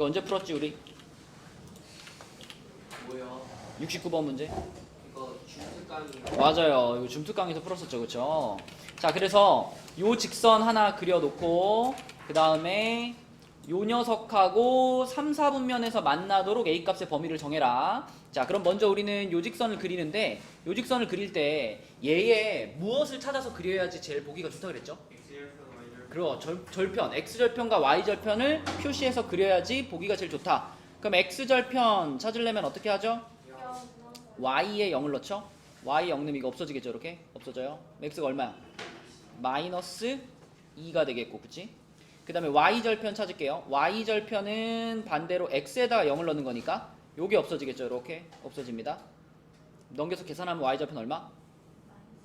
이거 언제 풀었지 우리? 뭐요? 69번 문제. 이거 중특강이요. 맞아요. 이거 줌특강에서 풀었었죠, 그렇죠? 자, 그래서 요 직선 하나 그려놓고 그 다음에 요 녀석하고 3, 4분면에서 만나도록 A 값의 범위를 정해라. 자, 그럼 먼저 우리는 요 직선을 그리는데 요 직선을 그릴 때 얘의 무엇을 찾아서 그려야지 제일 보기가 좋다 그랬죠? 그럼 절편, x절편과 y절편을 표시해서 그려야지 보기가 제일 좋다. 그럼 x절편 찾으려면 어떻게 하죠? y에 0을 넣죠? y 0 넣으면 이거 없어지겠죠? 이렇게? 없어져요. x가 얼마야? 마이너스 2가 되겠고, 그치? 그 다음에 y절편 찾을게요. y절편은 반대로 x에다가 0을 넣는 거니까 요게 없어지겠죠? 이렇게 없어집니다. 넘겨서 계산하면 y절편 얼마?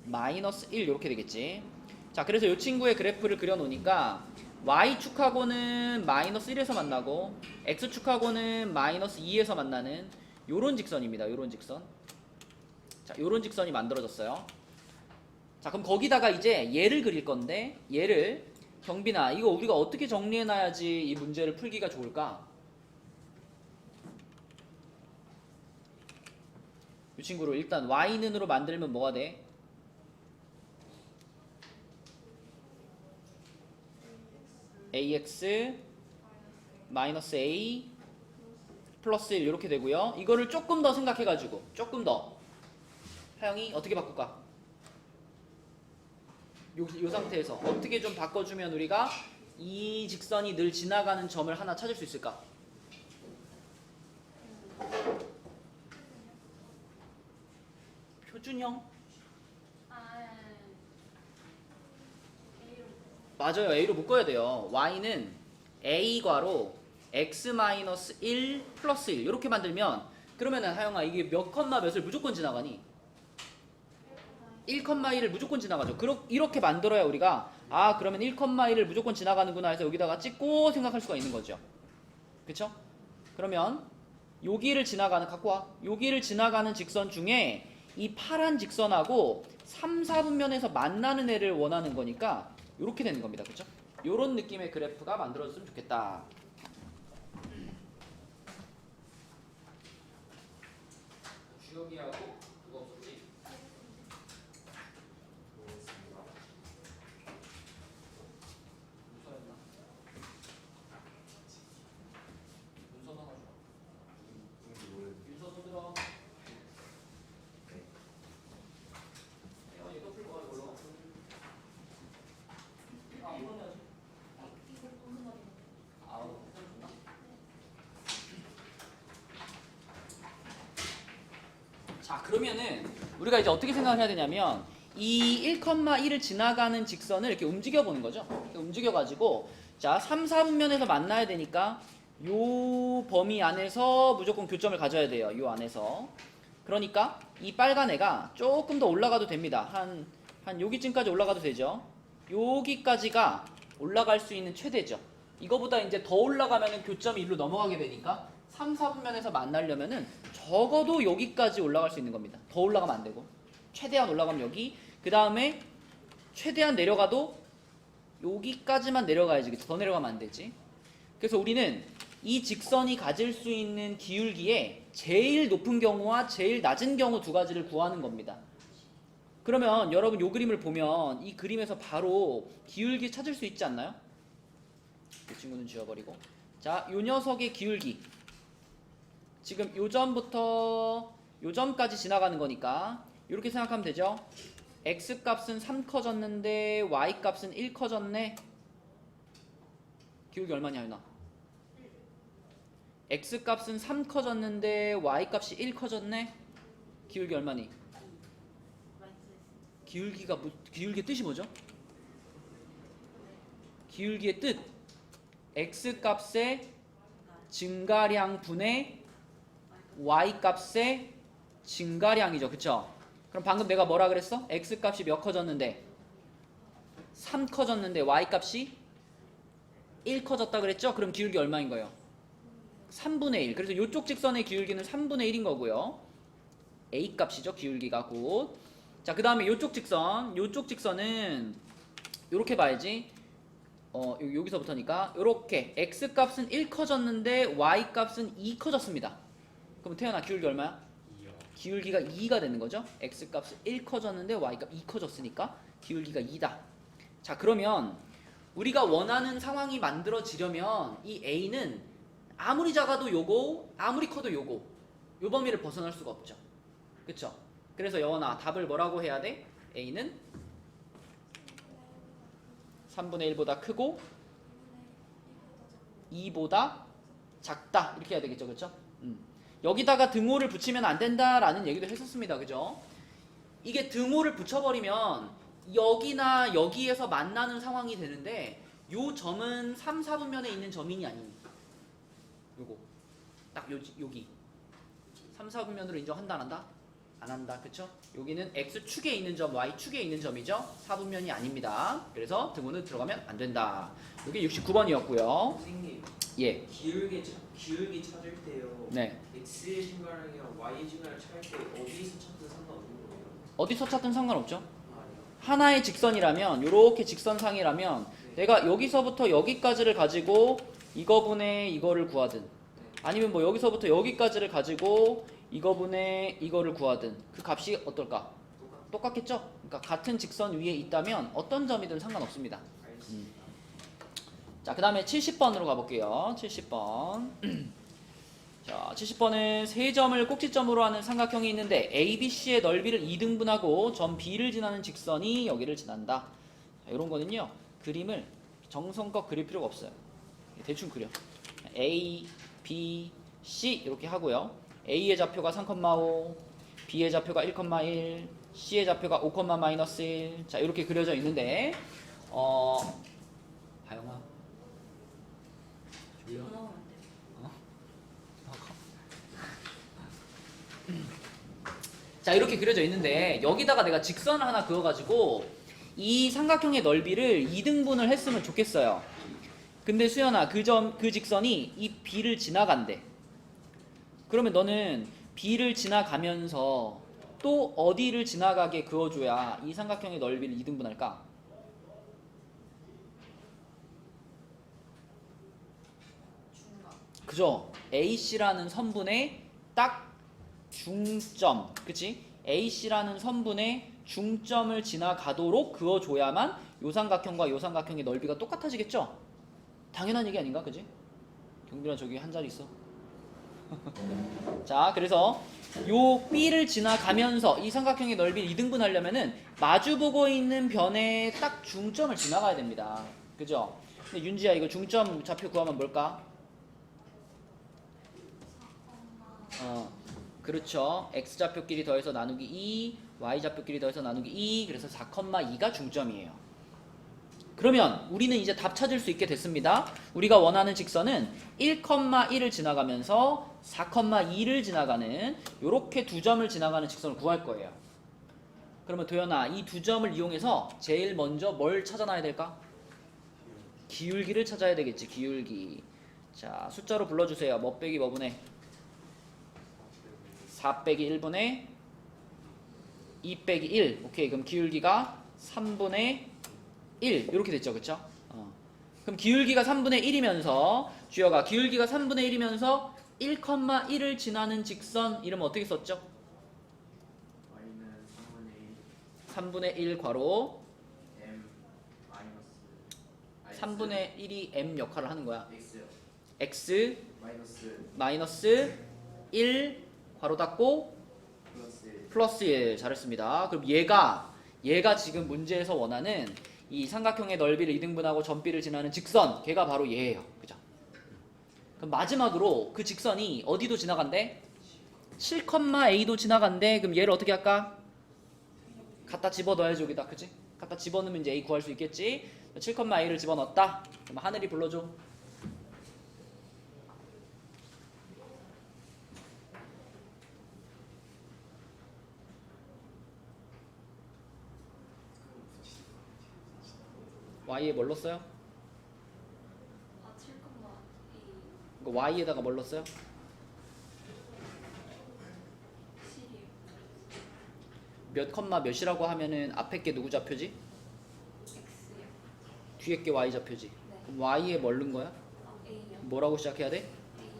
마이너스 1 이렇게 되겠지. 자, 그래서 이 친구의 그래프를 그려놓으니까 y축하고는 마이너스 1에서 만나고 x축하고는 마이너스 2에서 만나는 요런 직선입니다. 요런 직선. 자, 요런 직선이 만들어졌어요. 자, 그럼 거기다가 이제 얘를 그릴 건데 얘를 경빈아, 이거 우리가 어떻게 정리해놔야지 이 문제를 풀기가 좋을까? 이 친구를 일단 y는으로 만들면 뭐가 돼? ax 마이너스 a 플러스 1 이렇게 되고요. 이거를 조금 더 생각해가지고 조금 더 하영이 어떻게 바꿀까? 요 상태에서 어떻게 좀 바꿔주면 우리가 이 직선이 늘 지나가는 점을 하나 찾을 수 있을까? 표준형? 맞아요. A로 묶어야 돼요. Y는 A과로 x-1 플러스 1 이렇게 만들면 그러면은 하영아 이게 몇 컴마 몇을 무조건 지나가니? 1,1을 무조건 지나가죠. 이렇게 만들어야 우리가 아 그러면 1,1을 무조건 지나가는구나 해서 여기다가 찍고 생각할 수가 있는 거죠. 그쵸? 그러면 여기를 지나가는 갖고 와. 여기를 지나가는 직선 중에 이 파란 직선하고 3, 4분면에서 만나는 애를 원하는 거니까 이렇게 되는 겁니다. 그쵸? 요런 느낌의 그래프가 만들어졌으면 좋겠다. 주혁이하고 그거 없었지? 문서였나? 문서 하나 줘. 윤서 손 들어. 이거 풀고 가 올라가. 아 이건 해야지. 아우 줬나? 자, 그러면은 우리가 이제 어떻게 생각을 해야 되냐면 이 1,1을 지나가는 직선을 이렇게 움직여 보는 거죠. 이렇게 움직여 가지고 자, 3, 4분면에서 만나야 되니까 요 범위 안에서 무조건 교점을 가져야 돼요. 요 안에서. 그러니까 이 빨간 애가 조금 더 올라가도 됩니다. 한 여기쯤까지 올라가도 되죠. 여기까지가 올라갈 수 있는 최대죠. 이거보다 이제 더 올라가면은 교점이 일로 넘어가게 되니까 3, 4분면에서 만나려면은 적어도 여기까지 올라갈 수 있는 겁니다. 더 올라가면 안 되고 최대한 올라가면 여기, 그 다음에 최대한 내려가도 여기까지만 내려가야지. 더 내려가면 안 되지. 그래서 우리는 이 직선이 가질 수 있는 기울기의 제일 높은 경우와 제일 낮은 경우 두 가지를 구하는 겁니다. 그러면 여러분 요 그림을 보면 이 그림에서 바로 기울기 찾을 수 있지 않나요? 이 친구는 지워버리고, 자, 요 녀석의 기울기 지금 요 점부터 요 점까지 지나가는 거니까 이렇게 생각하면 되죠. x 값은 3 커졌는데 y 값은 1 커졌네. 기울기 얼마냐 유나? x 값은 3 커졌는데 y 값이 1 커졌네. 기울기 얼마니? 기울기의 뜻이 뭐죠? 기울기의 뜻 x 값의 증가량 분의 y 값의 증가량이죠. 그쵸? 그럼 방금 내가 뭐라 그랬어? x 값이 몇 커졌는데? 3 커졌는데 y 값이 1 커졌다 그랬죠? 그럼 기울기 얼마인 거예요? 3분의 1. 그래서 이쪽 직선의 기울기는 3분의 1인 거고요. a 값이죠. 기울기가 곧. 자, 그 다음에 이쪽 직선은 이렇게 봐야지. 여기서부터니까 요렇게 x 값은 1 커졌는데 y 값은 2 커졌습니다. 그럼 태연아 기울기 얼마야? 2요. 기울기가 2가 되는 거죠. x 값은 1 커졌는데 y 값 2 커졌으니까 기울기가 2다. 자, 그러면 우리가 원하는 상황이 만들어지려면 이 a는 아무리 작아도 요거, 아무리 커도 요거, 요 범위를 벗어날 수가 없죠. 그쵸? 그래서 여원아 답을 뭐라고 해야 돼? a는 3분의 1보다 크고 2보다 작다 이렇게 해야 되겠죠, 그렇죠? 여기다가 등호를 붙이면 안 된다라는 얘기도 했었습니다, 그죠? 이게 등호를 붙여버리면 여기나 여기에서 만나는 상황이 되는데 요 점은 3, 4분면에 있는 점인이 아닙니다. 요거 딱 여기 3, 4분면으로 인정한다 안 한다? 안 한다, 그쵸? 여기는 x축에 있는 점, y축에 있는 점이죠. 4분면이 아닙니다. 그래서 등호는 들어가면 안 된다. 이게 69번이었고요. 선생님, 예. 기울기 찾을 때요. 네. x의 증가량이랑 y의 증가량 찾을 때 어디서 찾든 상관없는 거예요? 어디서 찾든 상관없죠. 아니요. 하나의 직선이라면, 요렇게 직선상이라면 내가 여기서부터 여기까지를 가지고 이거분의 이거를 구하든 아니면 뭐 여기서부터 여기까지를 가지고 이거분의 이거를 구하든 그 값이 어떨까? 똑같겠죠? 그러니까 같은 직선 위에 있다면 어떤 점이든 상관없습니다. 알겠습니다. 자, 그 다음에 70번으로 가볼게요. 70번. 자, 70번은 세 점을 꼭지점으로 하는 삼각형이 있는데 ABC의 넓이를 2등분하고 점 B를 지나는 직선이 여기를 지난다. 자, 이런 거는요. 그림을 정성껏 그릴 필요가 없어요. 대충 그려. A, B, C 이렇게 하고요. A의 좌표가 3,5, B의 좌표가 1,1, C의 좌표가 5,-1. 자, 이렇게 그려져 있는데 하영아 졸려? 자, 이렇게 그려져 있는데 여기다가 내가 직선을 하나 그어가지고 이 삼각형의 넓이를 2등분을 했으면 좋겠어요. 근데 수연아 그 직선이 이 B를 지나간대. 그러면 너는 B를 지나가면서 또 어디를 지나가게 그어줘야 이 삼각형의 넓이를 2등분할까? 그죠? AC라는 선분의 딱 중점, 그치? AC라는 선분의 중점을 지나가도록 그어줘야만 요 삼각형과 요 삼각형의 넓이가 똑같아지겠죠? 당연한 얘기 아닌가, 그지? 경빈아 저기 한 자리 있어. 자, 그래서 요 B를 지나가면서 이 삼각형의 넓이를 2등분 하려면은 마주보고 있는 변의 딱 중점을 지나가야 됩니다. 그죠? 근데 윤지야 이거 중점 좌표 구하면 뭘까? 그렇죠. x좌표끼리 더해서 나누기 2, y좌표끼리 더해서 나누기 2, 그래서 4,2가 중점이에요. 그러면 우리는 이제 답 찾을 수 있게 됐습니다. 우리가 원하는 직선은 1,1을 지나가면서 4,2를 지나가는 요렇게 두 점을 지나가는 직선을 구할 거예요. 그러면 도연아 이 두 점을 이용해서 제일 먼저 뭘 찾아놔야 될까? 기울기를 찾아야 되겠지. 기울기. 자, 숫자로 불러주세요. 뭐 빼기 뭐 분의 4 빼기 1분의 2 빼기 1. 오케이. 그럼 기울기가 3분의 1 이렇게 됐죠, 그쵸? 그럼 기울기가 3분의 1이면서 주여가 기울기가 3분의 1이면서 1,1을 지나는 직선 이름 어떻게 썼죠? y는 3분의 1 괄호 m 마이너스 3분의 1이 m 역할을 하는 거야. x요. x 마이너스 마이너스 1 괄호 닫고 플러스 플러스 1 잘했습니다. 그럼 얘가 지금 문제에서 원하는 이 삼각형의 넓이를 2등분하고 점 B를 지나는 직선 걔가 바로 얘예요. 그죠? 그럼 마지막으로 그 직선이 어디도 지나간대? 7,a도 지나간대. 그럼 얘를 어떻게 할까? 갖다 집어넣어야지 여기다. 그치? 갖다 집어넣으면 이제 a 구할 수 있겠지? 7,a를 집어넣었다. 그럼 하늘이 불러줘. y에 뭘 넣었어요? 아, 7,2 이거 y에다가 뭘 넣었어요? 7이요. 몇 컴마 몇이라고 하면은 앞에 게 누구 좌표지? X요. 뒤에 게 y 좌표지. 네. y에 뭘 넣은 거야? A요. 뭐라고 시작해야 돼?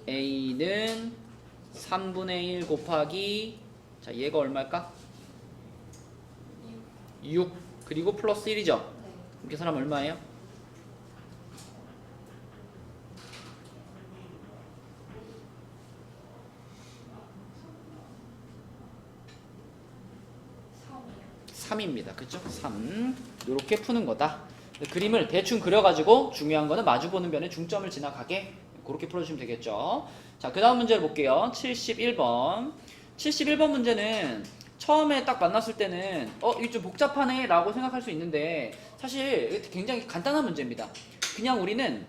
A. a는 3분의 1 곱하기 자 얘가 얼마일까? 6 그리고 플러스 1이죠. 네. 이렇게 사람 얼마예요? 3이요. 3입니다. 그쵸? 3 이렇게 푸는 거다. 그림을 대충 그려가지고 중요한 거는 마주보는 변에 중점을 지나가게 그렇게 풀어주시면 되겠죠. 자, 그 다음 문제를 볼게요. 71번. 71번 문제는 처음에 딱 만났을 때는 이게 좀 복잡하네 라고 생각할 수 있는데 사실 굉장히 간단한 문제입니다. 그냥 우리는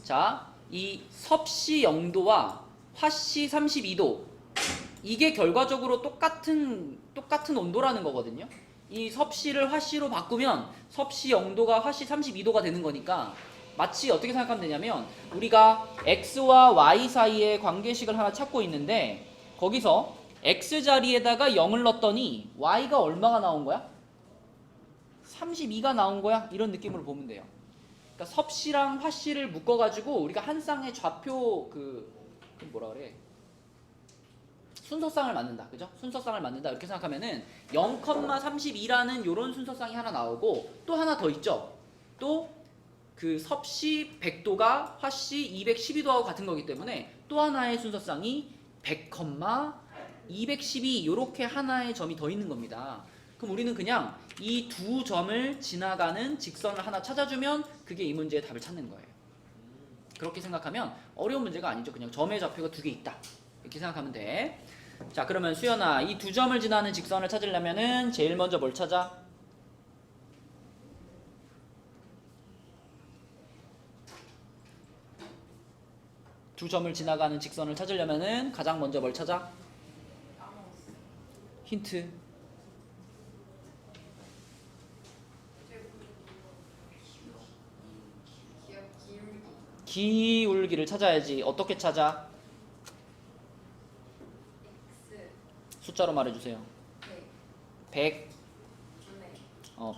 자, 이 섭씨 0도와 화씨 32도 이게 결과적으로 똑같은 온도라는 거거든요. 이 섭씨를 화씨로 바꾸면 섭씨 0도가 화씨 32도가 되는 거니까 마치 어떻게 생각하면 되냐면 우리가 x와 y 사이의 관계식을 하나 찾고 있는데 거기서 x 자리에다가 0을 넣었더니 y가 얼마가 나온 거야? 32가 나온 거야? 이런 느낌으로 보면 돼요. 그러니까 섭씨랑 화씨를 묶어가지고 우리가 한 쌍의 좌표 뭐라 그래? 순서쌍을 만든다. 그죠? 순서쌍을 만든다. 이렇게 생각하면은 0,32라는 요런 순서쌍이 하나 나오고 또 하나 더 있죠. 또 그 섭씨 100도가 화씨 212도하고 같은 거기 때문에 또 하나의 순서쌍이 100,212 요렇게 하나의 점이 더 있는 겁니다. 그럼 우리는 그냥 이 두 점을 지나가는 직선을 하나 찾아주면 그게 이 문제의 답을 찾는 거예요. 그렇게 생각하면 어려운 문제가 아니죠. 그냥 점의 좌표가 두 개 있다. 이렇게 생각하면 돼. 자, 그러면 수연아, 이 두 점을 지나는 직선을 찾으려면은 제일 먼저 뭘 찾아? 두 점을 지나가는 직선을 찾으려면은 가장 먼저 뭘 찾아? 힌트. 기울기를 찾아야지. 어떻게 찾아? X. 숫자로 말해주세요. 네. 100, 분의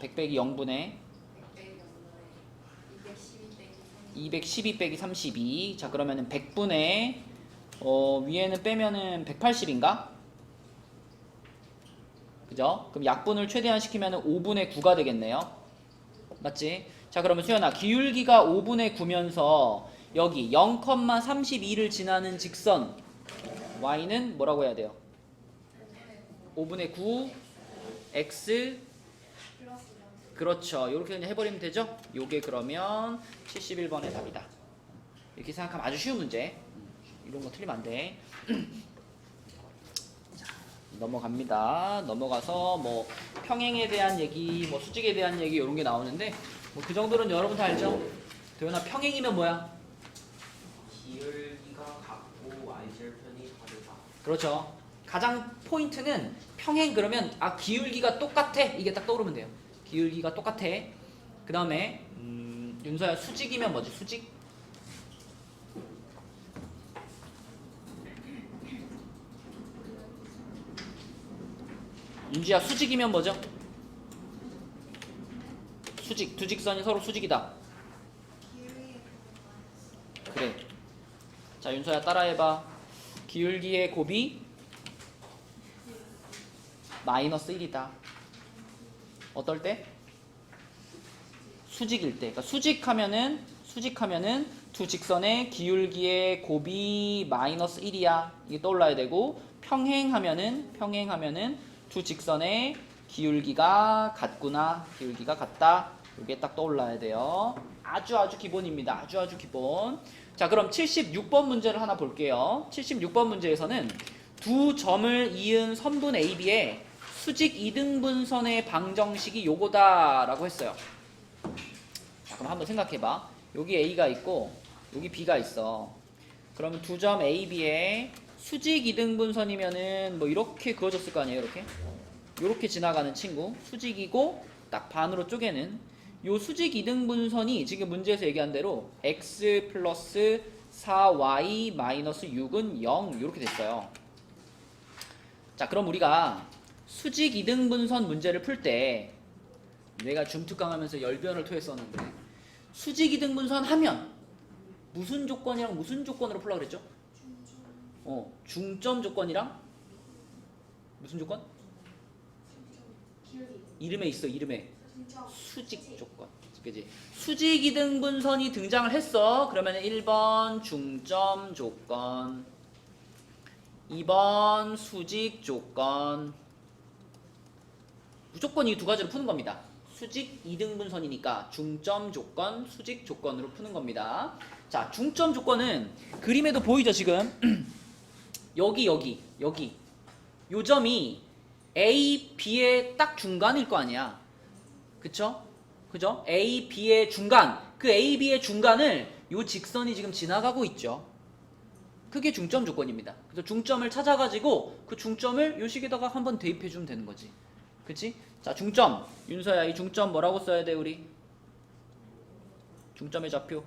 100 빼기 0분의 100 0분의 212 빼기 32. 자, 그러면은 100분의 위에는 빼면은 180인가? 그죠? 그럼 약분을 최대한 시키면은 5분의 9가 되겠네요. 맞지? 자, 그러면 수연아, 기울기가 5분의 9면서 여기 0,32를 지나는 직선 y는 뭐라고 해야 돼요? 5분의 9 x 플러스 그렇죠. 이렇게 그냥 해버리면 되죠? 요게 그러면 71번의 답이다. 이렇게 생각하면 아주 쉬운 문제. 이런 거 틀리면 안 돼. 자, 넘어갑니다. 넘어가서 뭐 평행에 대한 얘기, 뭐 수직에 대한 얘기 이런 게 나오는데 뭐 그 정도는 여러분 다 알죠? 도현아, 평행이면 뭐야? 기울기가 같고 y절편이 다르다. 그렇죠. 가장 포인트는 평행 그러면 기울기가 똑같아 이게 딱 떠오르면 돼요. 기울기가 똑같아. 그 다음에 윤서야, 수직이면 뭐지? 수직? 윤지야, 수직이면 뭐죠? 수직, 두 직선이 서로 수직이다. 그래. 자, 윤서야 따라해봐. 기울기의 곱이 마이너스 1이다. 어떨 때? 수직일 때. 그러니까 수직하면은 두 직선의 기울기의 곱이 마이너스 1이야. 이게 떠올라야 되고, 평행하면은 두 직선의 기울기가 같구나. 기울기가 같다. 이게 딱 떠올라야 돼요. 아주 기본입니다. 아주 기본. 자, 그럼 76번 문제를 하나 볼게요. 76번 문제에서는 두 점을 이은 선분 AB의 수직 이등분선의 방정식이 요거다라고 했어요. 자, 그럼 한번 생각해봐. 여기 A가 있고 여기 B가 있어. 그러면 두 점 AB의 수직 이등분선이면은 뭐 이렇게 그어졌을 거 아니에요. 이렇게 지나가는 친구. 수직이고 딱 반으로 쪼개는 요 수직 이등분선이 지금 문제에서 얘기한 대로 x 플러스 4y 마이너스 6은 0 이렇게 됐어요. 자, 그럼 우리가 수직 이등분선 문제를 풀 때 내가 줌특강 하면서 열변을 토했었는데 수직이등분선 하면 무슨 조건이랑 무슨 조건으로 풀라고 그랬죠? 중점 조건이랑 무슨 조건? 이름에 있어. 이름에 수직 조건. 그지? 수직이등분선이 등장을 했어. 그러면 1번 중점 조건, 2번 수직 조건. 무조건 이 두 가지로 푸는 겁니다. 수직 이등분선이니까 중점 조건, 수직 조건으로 푸는 겁니다. 자, 중점 조건은 그림에도 보이죠, 지금? 여기 요 점이 A, B의 딱 중간일 거 아니야. 그쵸? 그죠? A, B의 중간. 그 A, B의 중간을 요 직선이 지금 지나가고 있죠. 그게 중점 조건입니다. 그래서 중점을 찾아가지고 그 중점을 요 식에다가 한번 대입해주면 되는 거지. 그치? 자, 중점. 윤서야, 이 중점 뭐라고 써야 돼, 우리? 중점의 좌표.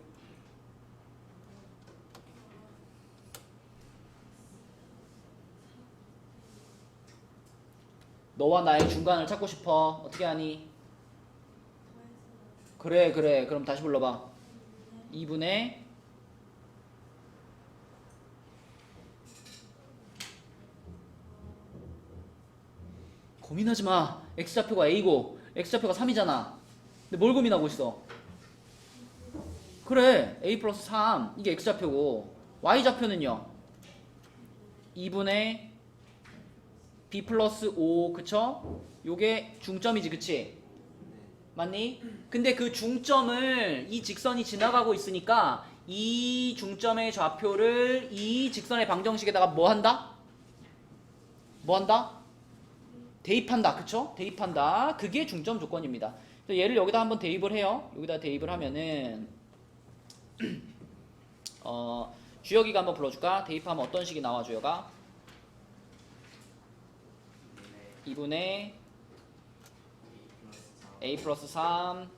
너와 나의 중간을 찾고 싶어. 어떻게 하니? 그래. 그럼 다시 불러봐. 2분의 고민하지 마. x좌표가 a고 x좌표가 3이잖아. 근데 뭘 고민하고 있어? 그래, a 플러스 3. 이게 x좌표고 y좌표는요 2분의 b 플러스 5. 그쵸? 요게 중점이지, 그치? 맞니? 근데 그 중점을 이 직선이 지나가고 있으니까 이 중점의 좌표를 이 직선의 방정식에다가 뭐 한다? 대입한다. 그쵸? 대입한다. 그게 중점 조건입니다. 그래서 얘를 여기다 한번 대입을 해요. 여기다 대입을 하면은 주여기가 한번 불러줄까? 대입하면 어떤 식이 나와, 주여가? 2분의 a 플러스 3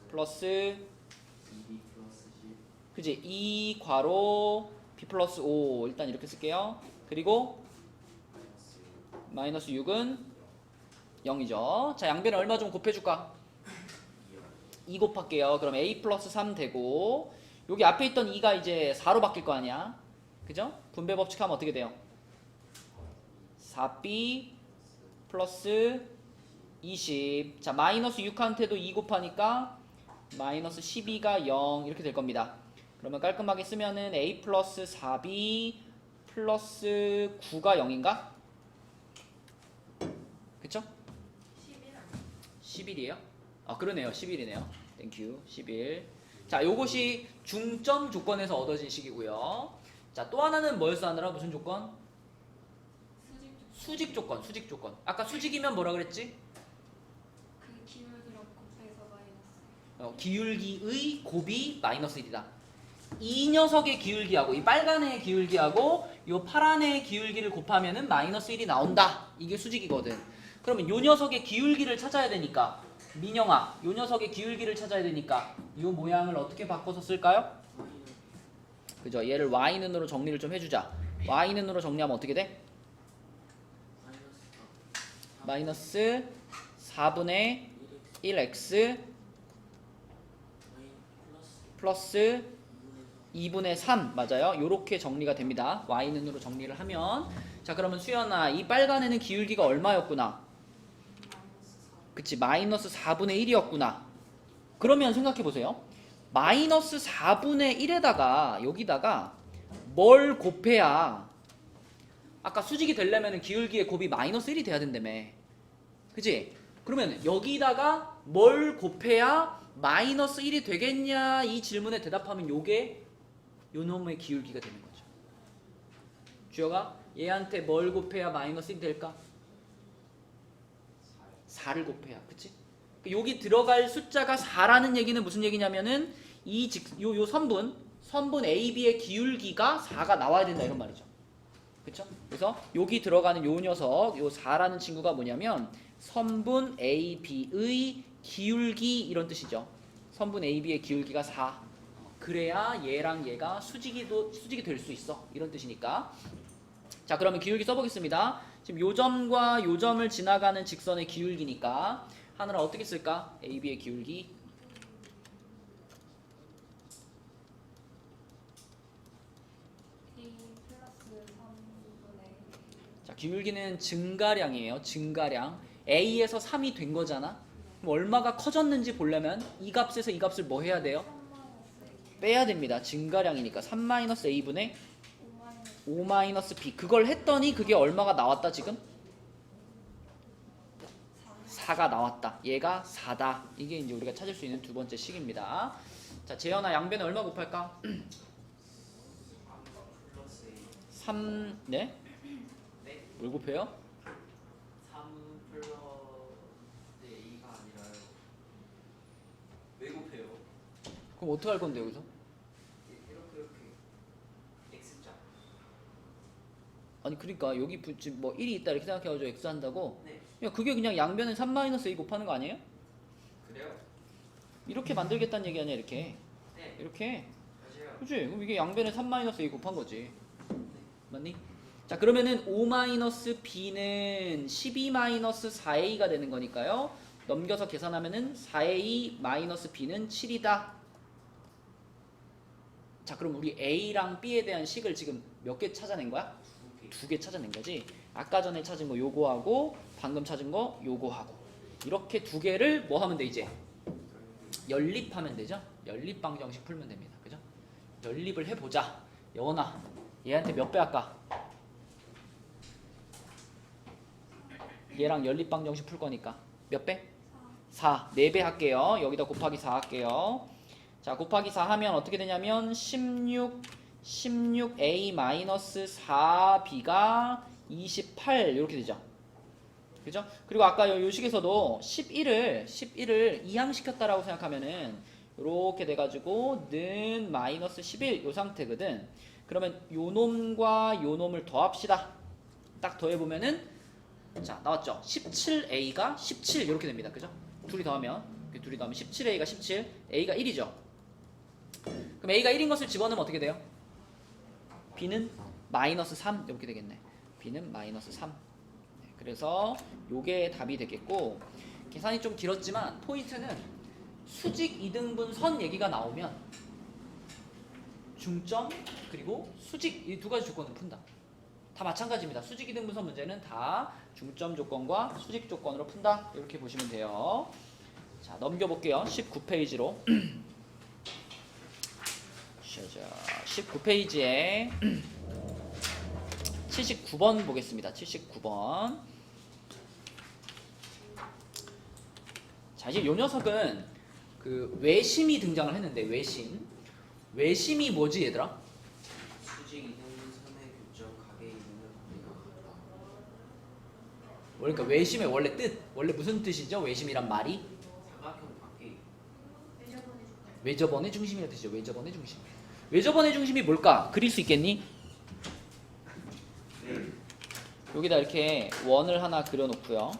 플러스 그지? 2 괄호 b 플러스 5. 일단 이렇게 쓸게요. 그리고 마이너스 6은 0이죠. 자, 양변을 얼마 좀 곱해줄까? 2 곱할게요. 그럼 a 플러스 3 되고 여기 앞에 있던 2가 이제 4로 바뀔 거 아니야. 그죠? 분배 법칙하면 어떻게 돼요? 4b 플러스 20. 자, 마이너스 6한테도 2 곱하니까 마이너스 12가 0 이렇게 될 겁니다. 그러면 깔끔하게 쓰면은 a 플러스 4b 플러스 9가 0인가? 그쵸? 11이에요? 아, 그러네요. 11이네요. 땡큐. 11. 자, 요것이 중점 조건에서 얻어진 식이고요. 자, 또 하나는 뭐였어, 하느라? 무슨 조건? 수직 조건. 아까 수직이면 뭐라 그랬지? 그 기울기로 곱해서 마이너스. 기울기의 곱이 마이너스 1이다. 이 녀석의 기울기하고 이 빨간 애의 기울기하고 이 파란 애의 기울기를 곱하면은 마이너스 1이 나온다. 이게 수직이거든. 그러면 이 녀석의 기울기를 찾아야 되니까 민영아, 이 녀석의 기울기를 찾아야 되니까 이 모양을 어떻게 바꿔서 쓸까요? 그죠? 얘를 y는으로 정리를 좀 해주자. y는으로 정리하면 어떻게 돼? 마이너스 4분의 1x 플러스 2분의 3 맞아요. 요렇게 정리가 됩니다. y는으로 정리를 하면. 자, 그러면 수연아, 이 빨간 애는 기울기가 얼마였구나? 그치, 마이너스 4분의 1이었구나. 그러면 생각해보세요. 마이너스 4분의 1에다가 여기다가 뭘 곱해야 아까 수직이 되려면 기울기의 곱이 마이너스 1이 돼야 된다며. 그치? 그러면 여기다가 뭘 곱해야 마이너스 1이 되겠냐, 이 질문에 대답하면 요게 요 놈의 기울기가 되는 거죠. 주여가 얘한테 뭘 곱해야 마이너스 1이 될까? 4를 곱해야. 그치? 여기 들어갈 숫자가 4라는 얘기는 무슨 얘기냐면은 요 선분 AB의 기울기가 4가 나와야 된다, 이런 말이죠. 그쵸? 그래서 여기 들어가는 요 녀석, 요 4라는 친구가 뭐냐면 선분 AB의 기울기, 이런 뜻이죠. 선분 AB의 기울기가 4. 그래야 얘랑 얘가 수직이 될 수 있어, 이런 뜻이니까. 자, 그러면 기울기 써보겠습니다. 지금 요 점과 요 점을 지나가는 직선의 기울기니까 하늘은 어떻게 쓸까? AB의 기울기 자, 기울기는 증가량이에요. 증가량. A에서 3이 된 거잖아. 그럼 얼마가 커졌는지 보려면 이 값에서 이 값을 뭐 해야 돼요? 3-A 빼야 됩니다. 증가량이니까 3-A분의 5-B 5-B. 그걸 했더니 그게 얼마가 나왔다 지금? 4가 나왔다. 얘가 4다. 이게 이제 우리가 찾을 수 있는 두 번째 식입니다. 자, 재현아 양변에 얼마 곱할까? 3 플러스 A 3, 네? 네? 뭘 곱해요? 3 플러스 A가 아니라요. 왜 곱해요? 그럼 어떻게 할 건데 여기서? 이렇게 X자. 아니 그러니까 여기 지금 뭐 1이 있다 이렇게 생각해가지고 X 한다고? 네. 야, 그게 그냥 양변에 3-A 곱하는 거 아니에요? 그래요? 이렇게 만들겠다는 얘기 아니야 이렇게. 네. 이렇게. 맞아요. 그치? 그럼 이게 양변에 3-A 곱한 거지. 맞니? 자, 그러면은 5-B는 12-4A가 되는 거니까요. 넘겨서 계산하면은 4A-B는 7이다. 자, 그럼 우리 A랑 B에 대한 식을 지금 몇 개 찾아낸 거야? 두 개 찾아낸 거지. 아까 전에 찾은 거 요거하고 방금 찾은 거 요거하고 이렇게 두 개를 뭐 하면 돼 이제? 연립하면 되죠? 연립 방정식 풀면 됩니다. 그죠? 연립을 해보자. 여원아, 얘한테 몇 배 할까? 얘랑 연립 방정식 풀 거니까 몇 배? 4. 4배 할게요. 여기다 곱하기 4 할게요. 자, 곱하기 4 하면 어떻게 되냐면 16A-4B가 28 이렇게 되죠. 그죠? 그리고 아까 요 식에서도 11을 이항시켰다라고 생각하면은 이렇게 돼가지고 는 마이너스 11 요 상태거든. 그러면 요 놈과 요 놈을 더합시다. 딱 더해보면은 자 나왔죠? 17A가 17 이렇게 됩니다. 그죠? 둘이 더하면 17A가 17 A가 1이죠. 그럼 A가 1인 것을 집어넣으면 어떻게 돼요? B는 마이너스 3 이렇게 되겠네. B는 마이너스 3. 네, 그래서 요게 답이 되겠고 계산이 좀 길었지만 포인트는 수직 이등분 선 얘기가 나오면 중점 그리고 수직 이 두 가지 조건을 푼다. 다 마찬가지입니다. 수직 이등분 선 문제는 다 중점 조건과 수직 조건으로 푼다. 이렇게 보시면 돼요. 자, 넘겨볼게요. 19페이지로. 자, 19페이지에 79번 보겠습니다. 79번. 자, 이제 요 녀석은 그 외심이 등장을 했는데 외심이 뭐지 얘들아? 수직 이등분선의 교점 각에 있는 거리가 같다. 그러니까 외심의 원래 뜻 원래 무슨 뜻이죠? 외심이란 말이 사각형 밖에 외접원의 중심이라는 뜻이죠. 외접원의 중심. 외접원의 중심이 뭘까? 그릴 수 있겠니? 여기다 이렇게 원을 하나 그려놓고요.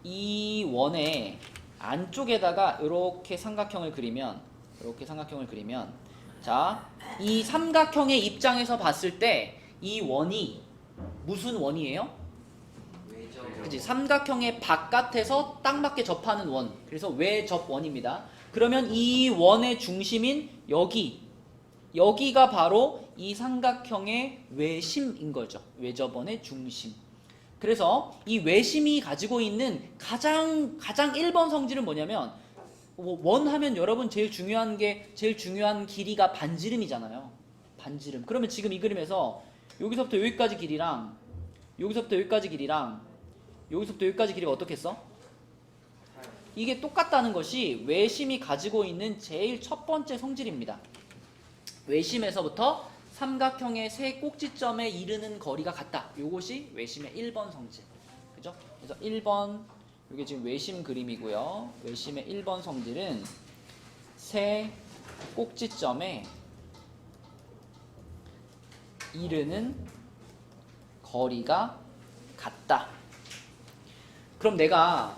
이 원의 안쪽에다가 이렇게 삼각형을 그리면 자, 이 삼각형의 입장에서 봤을 때 이 원이 무슨 원이에요? 외접. 그치? 삼각형의 바깥에서 딱 맞게 접하는 원. 그래서 외접원입니다. 그러면 이 원의 중심인 여기가 바로 이 삼각형의 외심인 거죠. 외접원의 중심. 그래서 이 외심이 가지고 있는 가장 1번 성질은 뭐냐면 원 하면 여러분 제일 중요한 길이가 반지름이잖아요. 반지름. 그러면 지금 이 그림에서 여기서부터 여기까지 길이랑 여기서부터 여기까지 길이랑 여기서부터 여기까지 길이가 어떻겠어? 이게 똑같다는 것이 외심이 가지고 있는 제일 첫 번째 성질입니다. 외심에서부터 삼각형의 세 꼭지점에 이르는 거리가 같다. 요것이 외심의 1번 성질. 그죠? 그래서 1번, 이게 지금 외심 그림이고요. 외심의 1번 성질은 세 꼭지점에 이르는 거리가 같다. 그럼 내가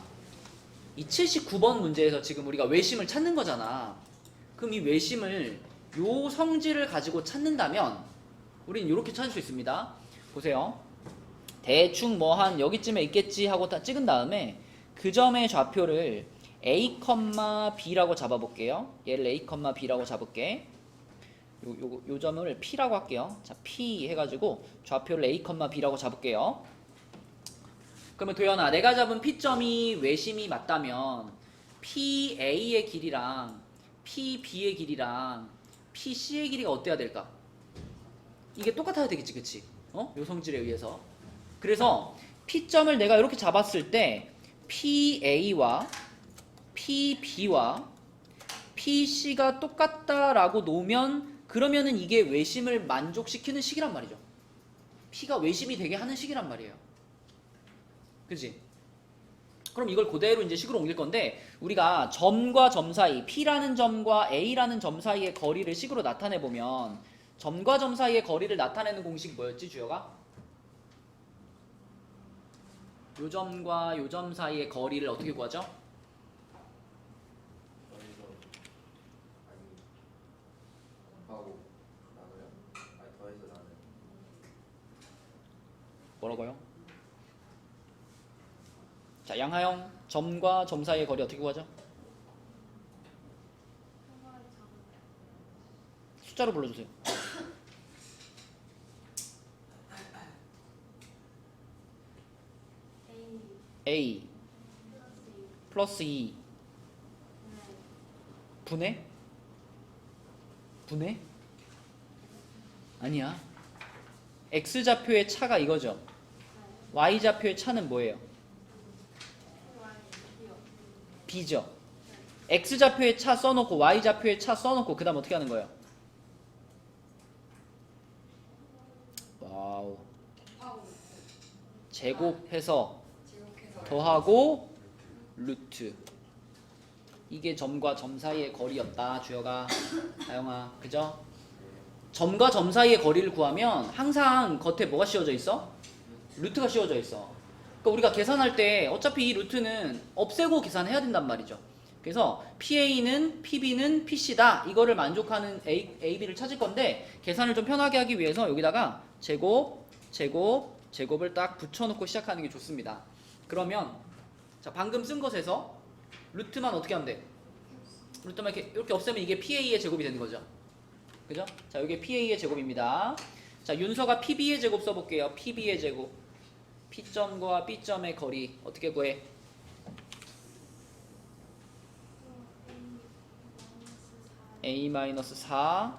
이 79번 문제에서 지금 우리가 외심을 찾는 거잖아. 그럼 이 외심을 요 성질을 가지고 찾는다면 우리는 이렇게 찾을 수 있습니다. 보세요. 대충 뭐 한 여기쯤에 있겠지 하고 다 찍은 다음에 그 점의 좌표를 A, B라고 잡아볼게요. 얘를 A, B라고 잡을게. 요 점을 P라고 할게요. 자, P 해가지고 좌표를 A, B라고 잡을게요. 그러면 도연아, 내가 잡은 P점이 외심이 맞다면 PA의 길이랑 PB의 길이랑 PC의 길이가 어때야 될까? 이게 똑같아야 되겠지, 그치? 요 성질에 의해서. 그래서 P점을 내가 이렇게 잡았을 때 PA와 PB와 PC가 똑같다라고 놓으면 그러면은 이게 외심을 만족시키는 식이란 말이죠. P가 외심이 되게 하는 식이란 말이에요. 그치? 그럼 이걸 그대로 이제 식으로 옮길 건데 우리가 점과 점 사이, P라는 점과 A라는 점 사이의 거리를 식으로 나타내 보면 점과 점 사이의 거리를 나타내는 공식이 뭐였지, 주혁아? 요 점과 요 점 사이의 거리를 어떻게 구하죠? 더해서 아니 곱하고 나눠요? 아니 더해서 나눠요. 뭐라고요? 자, 양하영, 점과 점 사이의 거리 어떻게 구하죠? 숫자로 불러주세요. A 플러스 2 분해? 분해? 아니야. X좌표의 차가 이거죠. Y좌표의 차는 뭐예요? B죠. X좌표의 차 써놓고 Y좌표의 차 써놓고 그 다음 어떻게 하는 거예요? 와우. 제곱해서 더하고 루트. 이게 점과 점 사이의 거리였다, 주혁아, 다영아, 그죠? 점과 점 사이의 거리를 구하면 항상 겉에 뭐가 씌워져 있어? 루트가 씌워져 있어. 그러니까 우리가 계산할 때 어차피 이 루트는 없애고 계산해야 된단 말이죠. 그래서 PA는 PB는 PC다, 이거를 만족하는 AB를 찾을 건데 계산을 좀 편하게 하기 위해서 여기다가 제곱을 딱 붙여놓고 시작하는 게 좋습니다. 그러면 자, 방금 쓴 것에서 루트만 어떻게 하면 돼? 루트만 이렇게 없애면 이게 PA의 제곱이 되는 거죠. 그죠? 자, 이게 PA의 제곱입니다. 자, 윤서가 PB의 제곱 써볼게요. PB의 제곱. P점과 B점의 거리 어떻게 구해? A-4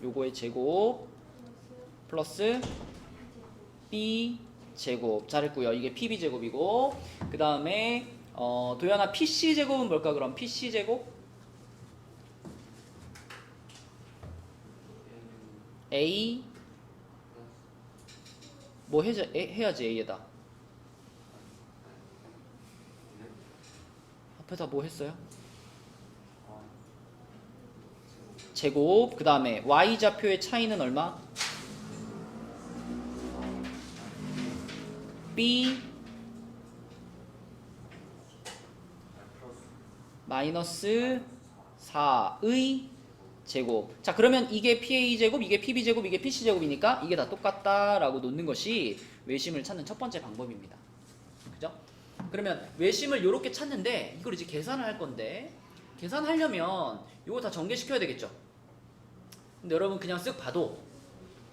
요거의 제곱 플러스 B 제곱. 잘했고요. 이게 PB 제곱이고, 그 다음에 도연아 PC 제곱은 뭘까? 그럼 PC 제곱 A 뭐 해야지 A에다 앞에다 뭐 했어요? 제곱. 그 다음에 Y좌표의 차이는 얼마? B 마이너스 4의 제곱. 자, 그러면 이게 PA 제곱, 이게 PB 제곱, 이게 PC 제곱이니까 이게 다 똑같다라고 놓는 것이 외심을 찾는 첫 번째 방법입니다. 그죠? 그러면 외심을 이렇게 찾는데 이걸 이제 계산을 할 건데 계산하려면 이거 다 전개시켜야 되겠죠. 근데 여러분 그냥 쓱 봐도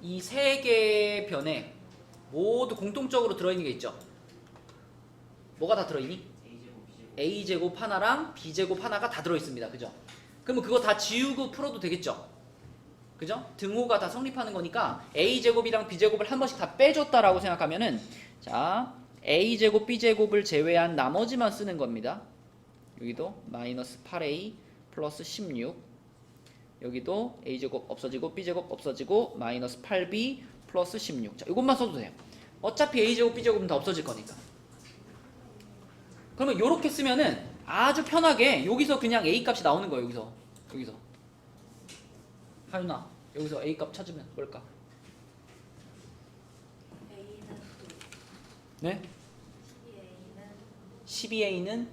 이 세 개의 변에 모두 공통적으로 들어있는 게 있죠. 뭐가 다 들어있니? A제곱 하나랑 B제곱 하나가 다 들어있습니다. 그죠? 그러면 그거 다 지우고 풀어도 되겠죠? 그죠? 등호가 다 성립하는 거니까 A제곱이랑 B제곱을 한 번씩 다 빼줬다라고 생각하면은, 자, A제곱 B제곱을 제외한 나머지만 쓰는 겁니다. 여기도 마이너스 8A 플러스 16, 여기도 A제곱 없어지고 B제곱 없어지고 마이너스 8B 플러스 16. 자, 이것만 써도 돼요. 어차피 A제곱 B제곱은 다 없어질 거니까. 그러면 이렇게 쓰면은 아주 편하게 여기서 그냥 A 값이 나오는 거예요. 여기서 하윤아, 여기서 A 값 찾으면 뭘까? 네? 12A는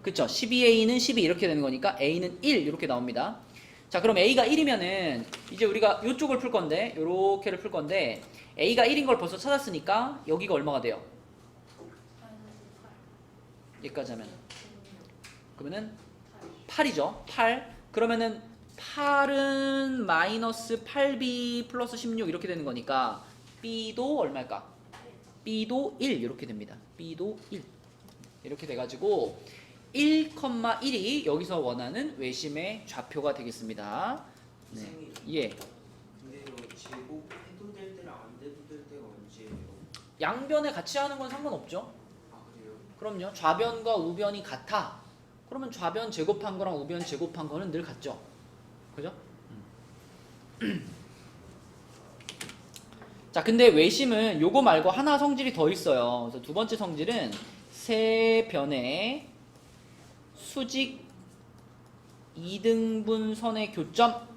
그쵸? 12A는 12 이렇게 되는 거니까 A는 1 이렇게 나옵니다. 자, 그럼 A가 1이면은 이제 우리가 이쪽을 풀 건데, 요렇게를 풀 건데 A가 1인 걸 벌써 찾았으니까 여기가 얼마가 돼요? 여기까지 하면 그러면은 8이죠. 8. 그러면은 8은 마이너스 8b 플러스 16 이렇게 되는 거니까 b도 얼마일까? b도 1 이렇게 됩니다. b도 1 이렇게 돼가지고 1,1이 여기서 원하는 외심의 좌표가 되겠습니다. 네. 선생님, 예. 근데 이거 제곱해도 될 때랑 안 돼도 될 때가 언제예요? 양변에 같이 하는 건 상관없죠. 아 그래요? 그럼요. 좌변과 우변이 같아. 그러면 좌변 제곱한 거랑 우변 제곱한 거는 늘 같죠. 그죠? 자, 근데 외심은 요거 말고 하나 성질이 더 있어요. 그래서 두 번째 성질은 세 변의 수직 2등분선의 교점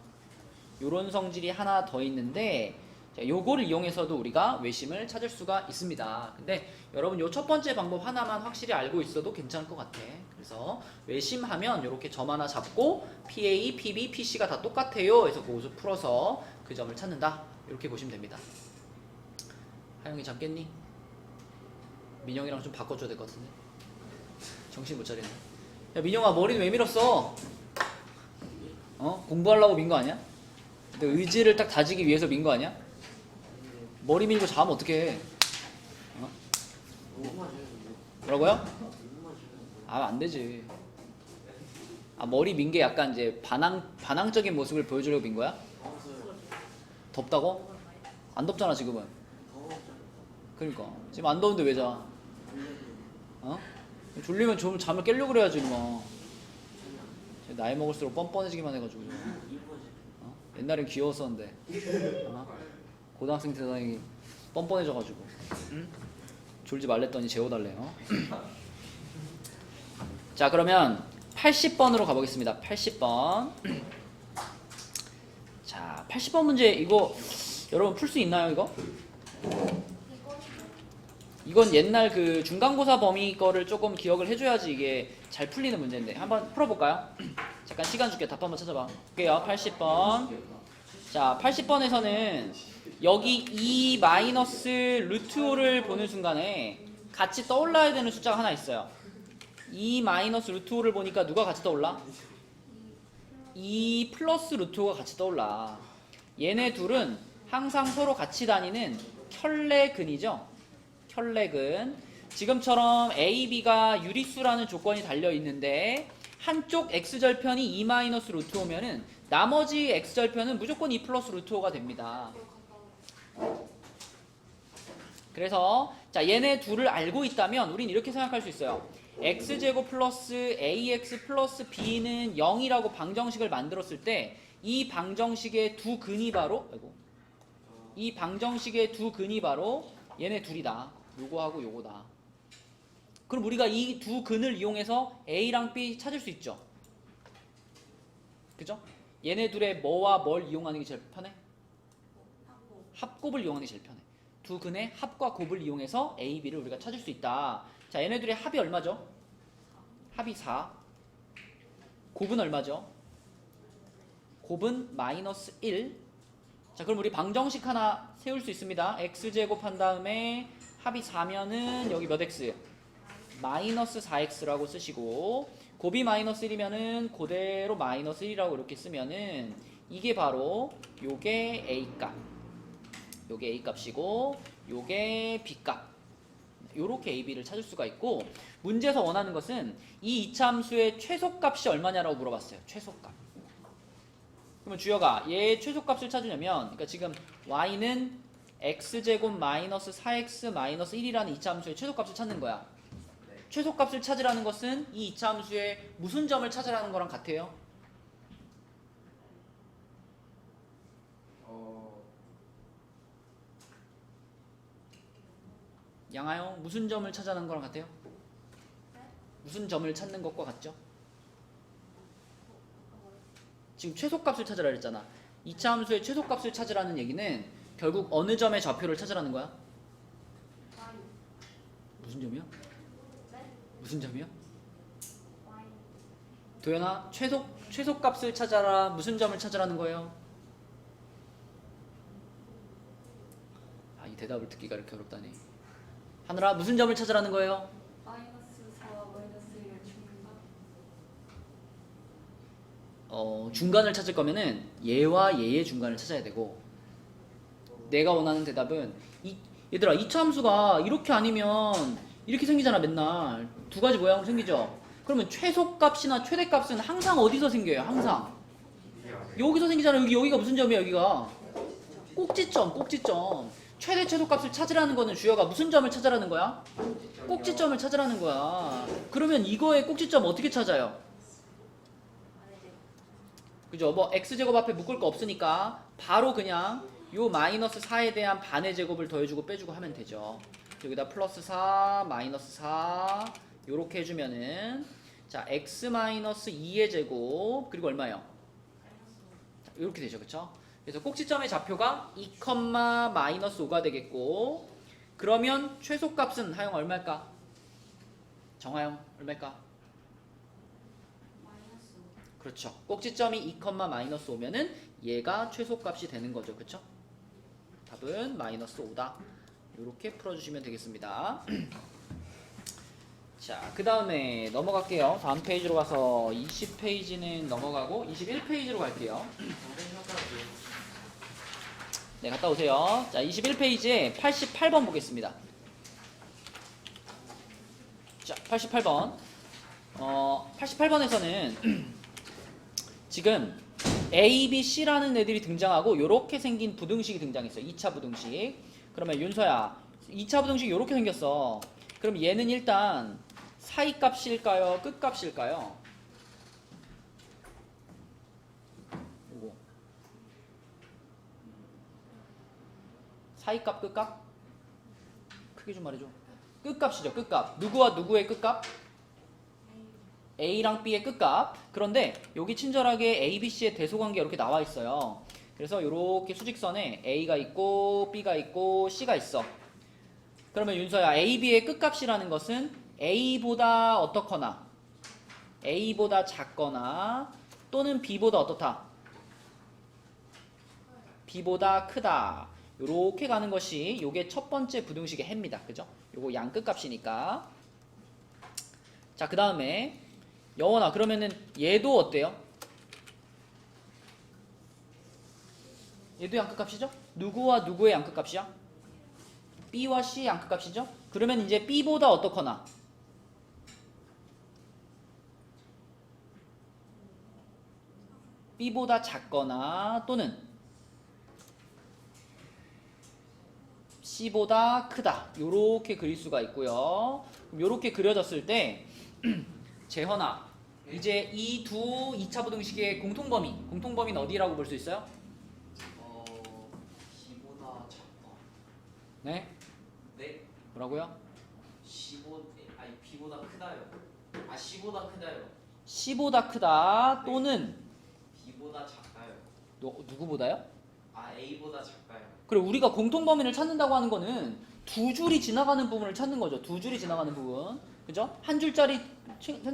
요런 성질이 하나 더 있는데 자, 요거를 이용해서도 우리가 외심을 찾을 수가 있습니다. 근데 여러분 요 첫 번째 방법 하나만 확실히 알고 있어도 괜찮을 것 같아. 그래서 외심하면 이렇게 점 하나 잡고 PA, PB, PC가 다 똑같아요. 그래서 그것을 풀어서 그 점을 찾는다. 이렇게 보시면 됩니다. 하영이 잠깼니? 민영이랑 좀 바꿔줘야 될 것 같은데. 정신 못 차리네. 야 민영아 머리는 왜 밀었어? 어? 공부하려고 민 거 아니야? 너 의지를 딱 다지기 위해서 민 거 아니야? 머리 밀고 자면 어떡해? 어? 너무 맞아요. 뭐라고요? 너무 맞아요. 아, 안 되지. 아, 머리 민 게 약간 이제 반항적인 모습을 보여주려고 민 거야? 더웠어요. 덥다고? 안 덥잖아, 지금은. 더웠잖아요. 그러니까. 지금 안 더운데 왜 자? 어? 졸리면 좀 잠을 깨려고 그래야지, 뭐. 나이 먹을수록 뻔뻔해지기만 해가지고. 어? 옛날엔 귀여웠었는데. 어? 고등학생 때 다니 뻔뻔해져가지고. 응? 졸지 말랬더니 재워달래요. 자, 그러면 80번으로 가보겠습니다. 80번. 자, 80번 문제 이거 여러분 풀 수 있나요, 이거? 이건 옛날 그 중간고사 범위 거를 조금 기억을 해줘야지 이게 잘 풀리는 문제인데 한번 풀어볼까요? 잠깐 시간 줄게. 답 한번 찾아봐. 볼게요. 80번. 자, 80번에서는 여기 2 마이너스 루트 5를 보는 순간에 같이 떠올라야 되는 숫자가 하나 있어요. 2 마이너스 루트 5를 보니까 누가 같이 떠올라? 2 플러스 루트 5가 같이 떠올라. 얘네 둘은 항상 서로 같이 다니는 켤레근이죠. 켤레근. 지금처럼 A, B가 유리수라는 조건이 달려 있는데 한쪽 x절편이 2 마이너스 루트 5면은 나머지 x절편은 무조건 2 플러스 루트 5가 됩니다. 그래서 자, 얘네 둘을 알고 있다면 우린 이렇게 생각할 수 있어요. x제곱 플러스 ax 플러스 b는 0이라고 방정식을 만들었을 때 이 방정식의 두 근이 바로 이 방정식의 두 근이 바로 얘네 둘이다. 요거하고 요거다. 그럼 우리가 이 두 근을 이용해서 a랑 b 찾을 수 있죠. 그죠? 얘네 둘의 뭐와 뭘 이용하는 게 제일 편해? 합곱을 이용하는 게 제일 편해. 두 근의 합과 곱을 이용해서 A, B를 우리가 찾을 수 있다. 자, 얘네들의 합이 얼마죠? 합이 4. 곱은 얼마죠? 곱은 마이너스 1. 자, 그럼 우리 방정식 하나 세울 수 있습니다. x제곱 한 다음에 합이 4면은 여기 몇 x? 마이너스 4x라고 쓰시고 곱이 마이너스 1이면은 그대로 마이너스 1이라고 이렇게 쓰면은 이게 바로 요게 A값. 요게 A값이고 요게 B값. 요렇게 AB를 찾을 수가 있고 문제에서 원하는 것은 이 이차함수의 최소값이 얼마냐라고 물어봤어요. 최소값. 그러면 주여가 얘 최소값을 찾으려면 그러니까 지금 y는 x제곱 마이너스 4x 마이너스 1이라는 이차함수의 최소값을 찾는 거야. 최소값을 찾으라는 것은 이 이차함수의 무슨 점을 찾으라는 거랑 같아요? 양하영 무슨 점을 찾아라는 거랑 같아요? 무슨 점을 찾는 것과 같죠? 지금 최소값을 찾으라 그랬잖아. 이차 함수의 최소값을 찾으라는 얘기는 결국 어느 점의 좌표를 찾으라는 거야? 무슨 점이요? 무슨 점이요? 도연아 최소값을 찾아라. 무슨 점을 찾으라는 거예요? 아, 이 대답을 듣기가 이렇게 어렵다니. 하늘아 무슨 점을 찾으라는 거예요? 마이너스 4와 마이너스 1을 중근다. 중간을 찾을 거면은 얘와 얘의 중간을 찾아야 되고, 내가 원하는 대답은 얘들아 2차 함수가 이렇게 아니면 이렇게 생기잖아. 맨날 두 가지 모양으로 생기죠. 그러면 최소값이나 최대값은 항상 어디서 생겨요? 항상 여기서 생기잖아. 여기가 무슨 점이야? 여기가 꼭지점. 최대 최소값을 찾으라는 거는 주어가 무슨 점을 찾으라는 거야? 꼭지점을 찾으라는 거야. 그러면 이거의 꼭지점 어떻게 찾아요? 그죠? 뭐 x제곱 앞에 묶을 거 없으니까 바로 그냥 요 마이너스 4에 대한 반의 제곱을 더해주고 빼주고 하면 되죠. 여기다 플러스 4, 마이너스 4 요렇게 해주면은 자 x 마이너스 2의 제곱 그리고 얼마요? 자, 요렇게 되죠. 그쵸? 그래서 꼭지점의 좌표가 2, 마이너스 5가 되겠고, 그러면 최소값은 하영 얼마일까? 정하영 얼마일까? 그렇죠. 꼭지점이 2, 마이너스 5면은 얘가 최소값이 되는 거죠. 그쵸? 답은 마이너스 5다. 이렇게 풀어주시면 되겠습니다. 자, 그 다음에 넘어갈게요. 다음 페이지로 가서 20페이지는 넘어가고 21페이지로 갈게요. 네, 갔다 오세요. 자, 21페이지에 88번 보겠습니다. 자, 88번. 88번에서는 지금 A, B, C라는 애들이 등장하고 요렇게 생긴 부등식이 등장했어요. 2차 부등식. 그러면 윤서야, 2차 부등식이 요렇게 생겼어. 그럼 얘는 일단 사이값일까요? 끝값일까요? 요거. 사이값, 끝값? 크게 좀 말해줘. 끝값이죠. 끝값. 누구와 누구의 끝값? A랑 B의 끝값. 그런데 여기 친절하게 A, B, C의 대소관계가 이렇게 나와 있어요. 그래서 이렇게 수직선에 A가 있고 B가 있고 C가 있어. 그러면 윤서야, A, B의 끝값이라는 것은 A보다 어떻거나 A보다 작거나 또는 B보다 어떻다? B보다 크다. 요렇게 가는 것이 요게 첫 번째 부등식의 해입니다. 그죠? 요거 양 끝값이니까. 자, 그 다음에 여원아, 그러면은 얘도 어때요? 얘도 양끝값이죠? 누구와 누구의 양끝값이야? B와 C의 양끝값이죠? 그러면 이제 B보다 어떻거나 B보다 작거나 또는 C보다 크다. 요렇게 그릴 수가 있고요. 요렇게 그려졌을 때 재현아, 이제 이 두 2차 부등식의 공통범위는 어디라고 볼 수 있어요? C보다 작다. 네? 네? 뭐라고요? B보다 크다요. C보다 크다요. C보다 크다 또는 B보다 작다요. 누구보다요? A보다 작다요. 그래, 우리가 공통범위를 찾는다고 하는 거는 두 줄이 지나가는 부분을 찾는 거죠. 두 줄이 지나가는 부분. 그죠? 한 줄짜리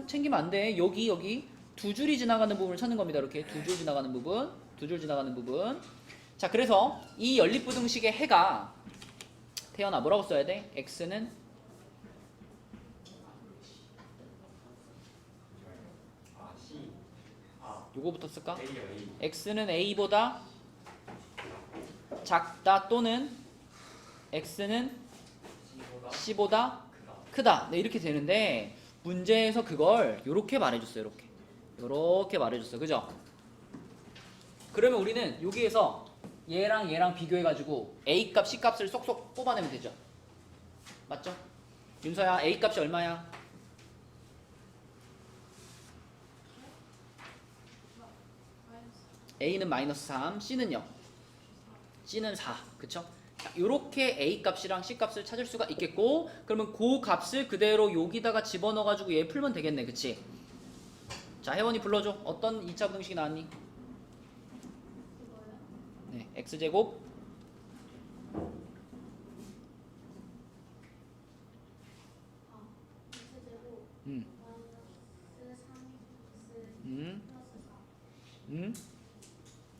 챙기면 안 돼. 여기 두 줄이 지나가는 부분을 찾는 겁니다. 이렇게 두 줄 지나가는 부분, 두 줄 지나가는 부분. 자, 그래서 이 연립부등식의 해가 태연아 뭐라고 써야 돼? x는 요거부터 쓸까? x는 a보다 작다 또는 x는 c보다 크다. 네, 이렇게 되는데 문제에서 그걸 요렇게 말해줬어요. 요렇게 말해줬어요. 그죠? 그러면 우리는 여기에서 얘랑 비교해가지고 A값, C값을 쏙쏙 뽑아내면 되죠. 맞죠? 윤서야, A값이 얼마야? A는 마이너스 3, C는요? C는 4. 그쵸? 자, 요렇게 A값이랑 C값을 찾을 수가 있겠고, 그러면 그 값을 그대로 여기다가 집어넣어가지고 얘 풀면 되겠네. 그치? 자, 혜원이 불러줘. 어떤 2차 부등식이 나왔니? 네, x제곱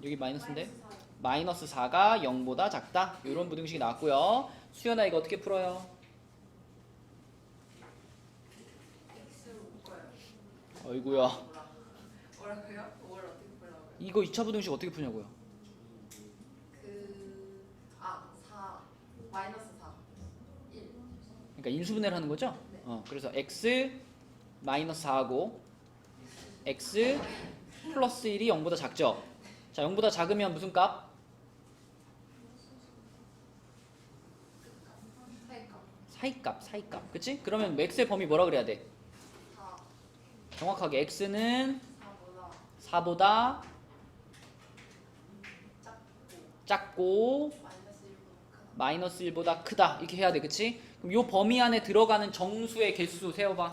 여기 마이너스인데 마이너스 4가 0보다 작다. 이런 부등식이 나왔고요. 수연아, 이거 어떻게 풀어요? 어이구야. 뭐라고요? 5월 어떻게 이거 2차 부등식 어떻게 푸냐고요? 4 마이너스 4 1. 그러니까 인수분해를 하는 거죠? 네. 그래서 x 마이너스 4하고 x 플러스 1이 0보다 작죠? 자, 0보다 작으면 무슨 값? 사이값 사이값. 그치? 그러면 x의 범위 뭐라 그래야 돼? 4 정확하게 x는 4보다 4보다 작고 작고 마이너스 1보다 크다. 마이너스 1보다 크다. 이렇게 해야 돼. 그치? 그럼 요 범위 안에 들어가는 정수의 개수 세워봐.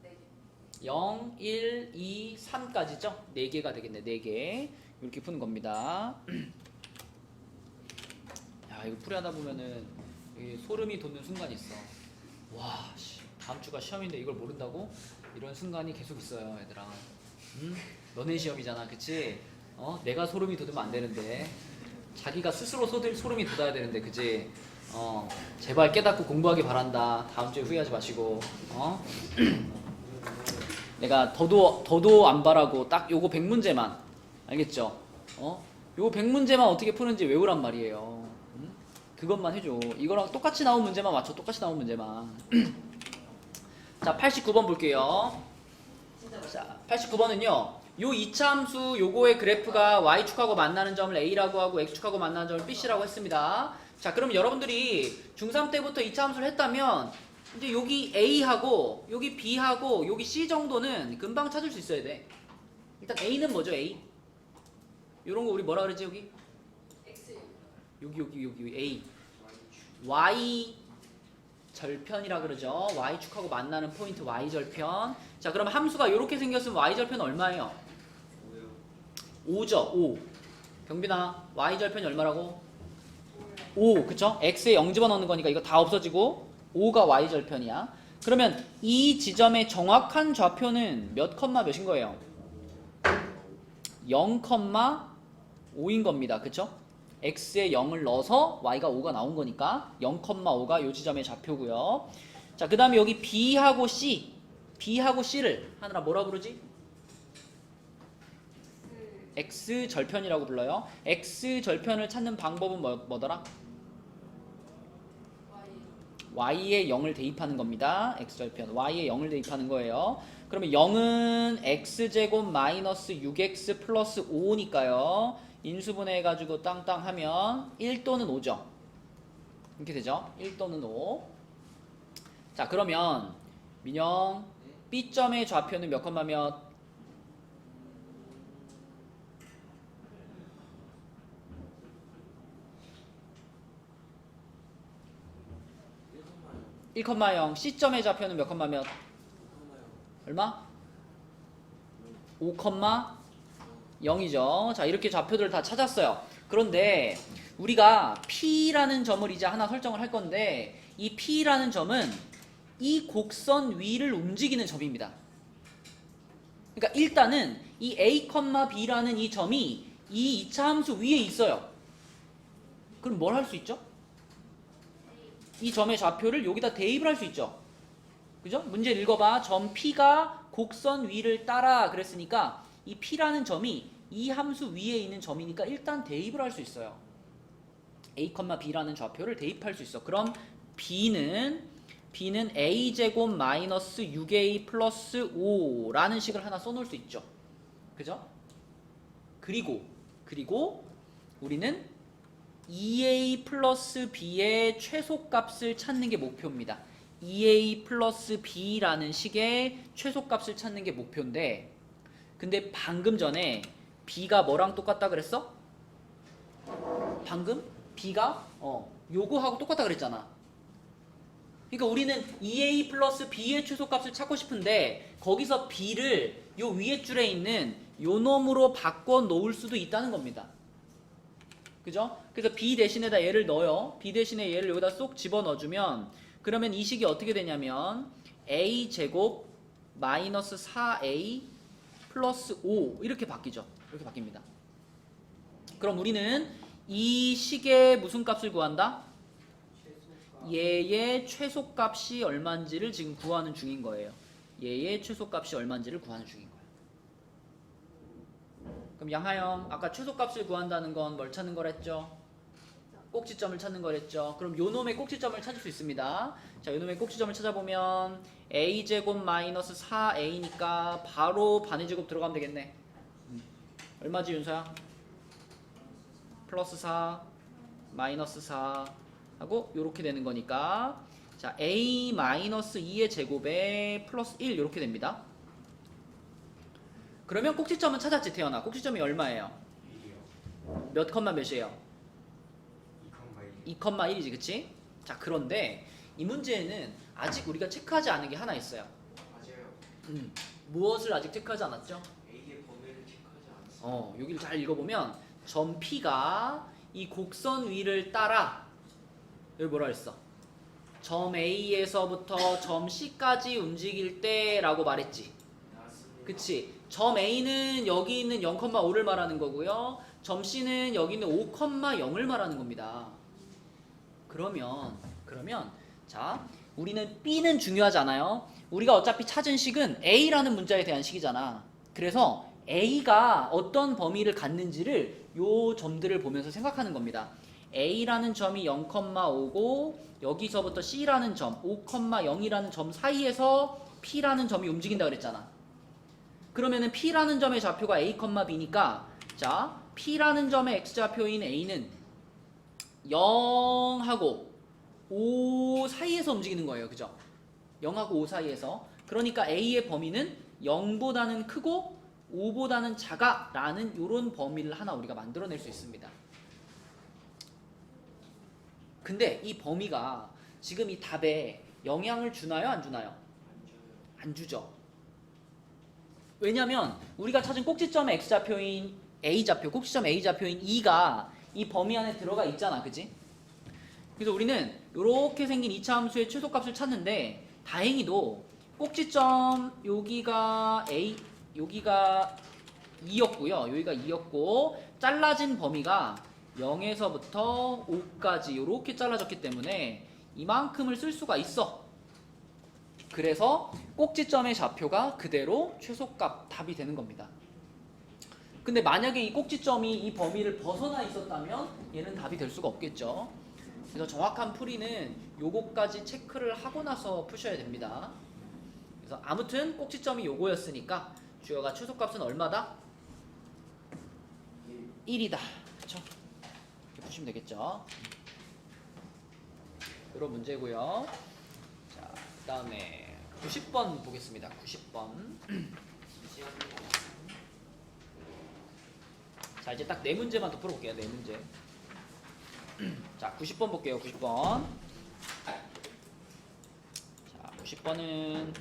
4개. 0, 1, 2, 3까지죠? 4개가 되겠네. 4개. 이렇게 푸는 겁니다. 야, 이거 풀이하다 보면은 이게 소름이 돋는 순간이 있어. 와, 씨, 다음 주가 시험인데 이걸 모른다고? 이런 순간이 계속 있어요, 얘들아. 응? 너네 시험이잖아, 그치? 내가 소름이 돋으면 안 되는데. 자기가 스스로 소름이 돋아야 되는데, 그치? 제발 깨닫고 공부하기 바란다. 다음 주에 후회하지 마시고. 내가 더도 안 바라고 딱 요거 100문제만. 알겠죠? 요거 100문제만 어떻게 푸는지 외우란 말이에요. 응? 그것만 해줘. 이거랑 똑같이 나온 문제만 맞춰. 똑같이 나온 문제만. 자, 89번 볼게요. 자, 89번은요. 요 2차 함수 요거의 그래프가 y축하고 만나는 점을 a라고 하고 x축하고 만나는 점을 bc라고 했습니다. 자, 그럼 여러분들이 중3 때부터 2차 함수를 했다면 이제 여기 a하고 여기 b하고 여기 c 정도는 금방 찾을 수 있어야 돼. 일단 a는 뭐죠? a. 요런 거 우리 뭐라 그러지 여기? X 여기 a. y 절편이라 그러죠. y축하고 만나는 포인트 y절편. 자, 그럼 함수가 이렇게 생겼으면 y절편 얼마예요? 5죠. 5. 경빈아, y절편이 얼마라고? 5. 그쵸? x에 0 집어넣는 거니까 이거 다 없어지고 5가 y절편이야. 그러면 이 지점의 정확한 좌표는 몇 컴마 몇인 거예요? 0,5인 겁니다. 그쵸? x에 0을 넣어서 y가 5가 나온 거니까 0,5가 이 지점의 좌표고요. 자, 그 다음에 여기 b하고 c를 하느라 뭐라 부르지? x절편이라고 불러요. x절편을 찾는 방법은 뭐더라? y에 0을 대입하는 겁니다. x절편 y에 0을 대입하는 거예요. 그러면 0은 x제곱 마이너스 6x 플러스 5니까요. 인수분해 해가지고 땅땅 하면 1 또는 5죠. 이렇게 되죠. 1 또는 5. 자, 그러면 민영 B점의 좌표는 몇 컴마 몇? 일 1,0. C점의 좌표는 몇 컴마 몇? 얼마? 5,0이죠. 자, 이렇게 좌표들을 다 찾았어요. 그런데 우리가 P라는 점을 이제 하나 설정을 할 건데 이 P라는 점은 이 곡선 위를 움직이는 점입니다. 그러니까 일단은 이 A, B라는 이 점이 이 2차 함수 위에 있어요. 그럼 뭘 할 수 있죠? 이 점의 좌표를 여기다 대입을 할 수 있죠. 그죠? 문제를 읽어봐. 점 P가 곡선 위를 따라 그랬으니까 이 P라는 점이 이 함수 위에 있는 점이니까 일단 대입을 할 수 있어요. A, B라는 좌표를 대입할 수 있어. 그럼 B는 A제곱 마이너스 6A 플러스 5라는 식을 하나 써놓을 수 있죠. 그죠? 그리고 우리는 2A 플러스 B의 최소값을 찾는 게 목표입니다. 2A 플러스 B라는 식의 최소값을 찾는 게 목표인데 근데 방금 전에 B가 뭐랑 똑같다 그랬어? 방금 B가 요거하고 똑같다 그랬잖아. 그러니까 우리는 2A 플러스 B의 최소값을 찾고 싶은데 거기서 B를 요 위에 줄에 있는 요 놈으로 바꿔 놓을 수도 있다는 겁니다. 그죠? 그래서 B 대신에다 얘를 넣어요. B 대신에 얘를 여기다 쏙 집어넣어주면 그러면 이 식이 어떻게 되냐면 A 제곱 마이너스 4A 플러스 5 이렇게 바뀌죠. 이렇게 바뀝니다. 그럼 우리는 이 식의 무슨 값을 구한다? 얘의 최소값이 얼마인지를 지금 구하는 중인 거예요. 얘의 최소값이 얼마인지를 구하는 중인 거야. 그럼 양하영 아까 최소값을 구한다는 건 뭘 찾는 거랬죠? 꼭지점을 찾는 거랬죠. 그럼 요 놈의 꼭지점을 찾을 수 있습니다. 자, 요 놈의 꼭지점을 찾아보면 a제곱 마이너스 4a니까 바로 반의 제곱 들어가면 되겠네. 얼마지 윤서야? 플러스 4 마이너스 4 하고 요렇게 되는 거니까 자 a 마이너스 2의 제곱에 플러스 1 요렇게 됩니다. 그러면 꼭지점은 찾았지 태연아. 꼭지점이 얼마예요? 1이요. 몇 컴마 몇이에요? 2,1. 2,1이지 그치? 자 그런데 이 문제에는 아직 우리가 체크하지 않은 게 하나 있어요. 맞아요. 무엇을 아직 체크하지 않았죠? A의 범위를 체크하지 않았어요. 여기를 잘 읽어보면 점 P가 이 곡선 위를 따라 여기 뭐라 했어? 점 A에서부터 점 C까지 움직일 때 라고 말했지. 맞습니다. 그치? 점 A는 여기 있는 0,5를 말하는 거고요. 점 C는 여기 있는 5,0을 말하는 겁니다. 그러면 자 우리는 B는 중요하지 않아요. 우리가 어차피 찾은 식은 A라는 문자에 대한 식이잖아. 그래서 A가 어떤 범위를 갖는지를 요 점들을 보면서 생각하는 겁니다. A라는 점이 0,5고 여기서부터 C라는 점 5,0이라는 점 사이에서 P라는 점이 움직인다 그랬잖아. 그러면은 P라는 점의 좌표가 A, B니까 자 P라는 점의 X좌표인 A는 0하고 5 사이에서 움직이는 거예요. 그죠? 0하고 5 사이에서. 그러니까 A의 범위는 0보다는 크고 5보다는 작아 라는 요런 범위를 하나 우리가 만들어낼 수 있습니다. 근데 이 범위가 지금 이 답에 영향을 주나요? 안 주나요? 안 주죠. 왜냐면 우리가 찾은 꼭지점의 X좌표인 A좌표, 꼭지점 A좌표인 2가 이 범위 안에 들어가 있잖아. 그치? 그래서 우리는 이렇게 생긴 이차 함수의 최소값을 찾는데 다행히도 꼭지점 여기가 A, 여기가 2였고요. 여기가 2였고 잘라진 범위가 0에서부터 5까지 이렇게 잘라졌기 때문에 이만큼을 쓸 수가 있어. 그래서 꼭지점의 좌표가 그대로 최소값 답이 되는 겁니다. 근데 만약에 이 꼭지점이 이 범위를 벗어나 있었다면 얘는 답이 될 수가 없겠죠. 그래서 정확한 풀이는 요거까지 체크를 하고 나서 푸셔야 됩니다. 그래서 아무튼 꼭지점이 요거였으니까 주어가 최소값은 얼마다? 1이다. 그렇죠? 이렇게 푸시면 되겠죠. 이런 문제고요. 자, 그다음에 90번 보겠습니다. 90번. 자, 이제 딱 4문제만 더 풀어볼게요. 4문제. 자, 90번 볼게요. 90번. 자, 90번은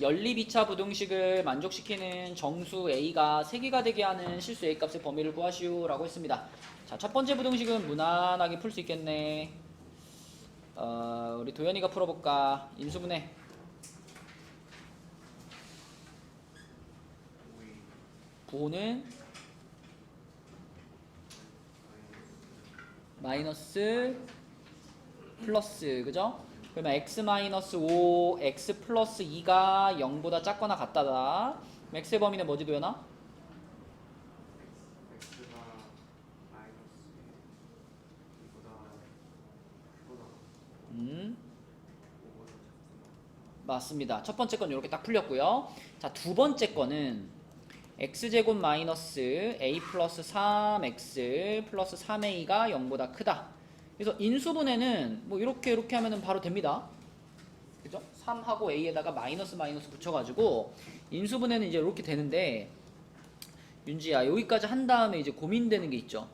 연립 2차 부등식을 만족시키는 정수 A가 3개가 되게 하는 실수 A값의 범위를 구하시오 라고 했습니다. 자, 첫 번째 부등식은 무난하게 풀 수 있겠네. 우리 도현이가 풀어볼까? 인수분해. 부호는 마이너스 플러스, 그죠? 그러면 x-5, x 플러스 2가 0보다 작거나 같다다. x의 범위는 뭐지 도현아? X가 마이너스 2보다 크거나 5보다 작거나. 맞습니다. 첫 번째 건 이렇게 딱 풀렸고요. 자, 두 번째 거는 x제곱 마이너스 a 플러스 3x 플러스 3a가 0보다 크다. 그래서 인수분해는 뭐 이렇게 하면은 바로 됩니다. 그죠? 3하고 a에다가 마이너스 붙여가지고 인수분해는 이제 이렇게 되는데 윤지야 여기까지 한 다음에 이제 고민되는 게 있죠.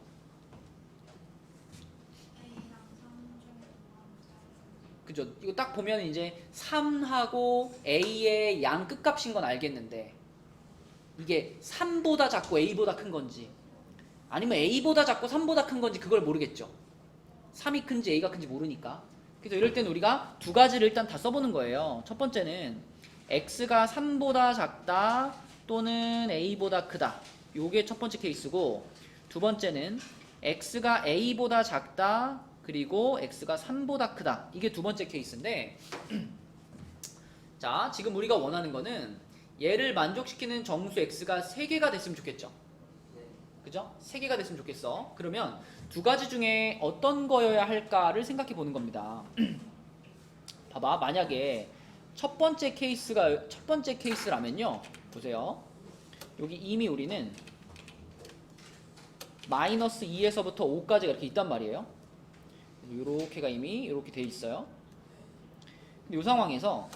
그죠? 이거 딱 보면 이제 3하고 a의 양 끝값인 건 알겠는데 이게 3보다 작고 a보다 큰 건지 아니면 a보다 작고 3보다 큰 건지 그걸 모르겠죠. 3이 큰지 a가 큰지 모르니까. 그래서 이럴 때는 우리가 두 가지를 일단 다 써보는 거예요. 첫 번째는 x가 3보다 작다 또는 a보다 크다. 요게 첫 번째 케이스고, 두 번째는 x가 a보다 작다 그리고 x가 3보다 크다. 이게 두 번째 케이스인데 자, 지금 우리가 원하는 거는 얘를 만족시키는 정수 x가 3개가 됐으면 좋겠죠. 네. 그죠? 3개가 됐으면 좋겠어. 그러면 두 가지 중에 어떤 거여야 할까를 생각해 보는 겁니다. 봐봐, 만약에 첫 번째 케이스라면요, 보세요. 여기 이미 우리는 마이너스 2에서부터 5까지가 이렇게 있단 말이에요. 요렇게가 이미 이렇게 돼 있어요. 근데 이 상황에서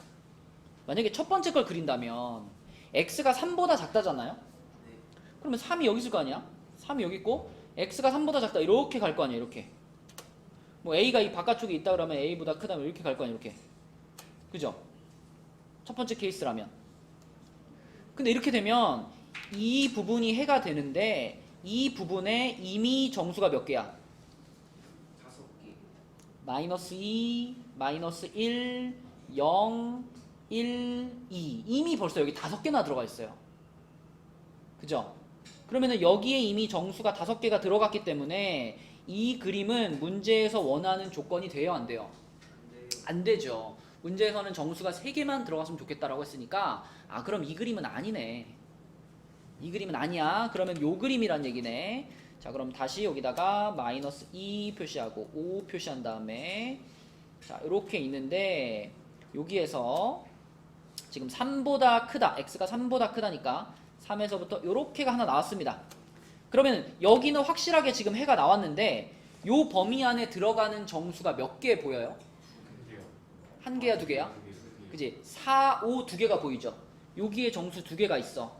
만약에 첫 번째 걸 그린다면 x가 3보다 작다잖아요. 네. 그러면 3이 여기 있을 거 아니야? 3이 여기 있고 x가 3보다 작다 이렇게 갈 거 아니야. 이렇게. 뭐 a가 이 바깥쪽에 있다 그러면 a보다 크다면 이렇게 갈 거 아니야. 이렇게. 그죠? 첫 번째 케이스라면. 근데 이렇게 되면 이 부분이 해가 되는데 이 부분에 이미 정수가 몇 개야? 5개. 마이너스 2, 마이너스 1, 0, 1, 2. 이미 벌써 여기 5개나 들어가 있어요. 그죠? 그러면은 여기에 이미 정수가 5개가 들어갔기 때문에 이 그림은 문제에서 원하는 조건이 돼요, 안 돼요? 근데 안 되죠. 문제에서는 정수가 3개만 들어갔으면 좋겠다라고 했으니까 아, 그럼 이 그림은 아니네. 이 그림은 아니야. 그러면 요 그림이란 얘기네. 자, 그럼 다시 여기다가 마이너스 2 표시하고 5 표시한 다음에 자, 이렇게 있는데 여기에서 지금 3보다 크다. x가 3보다 크다니까 3에서부터 요렇게가 하나 나왔습니다. 그러면 여기는 확실하게 지금 해가 나왔는데 요 범위 안에 들어가는 정수가 몇 개 보여요? 한 개야, 두 개야? 그지? 4, 5 두 개가 보이죠? 여기에 정수 2개가 있어.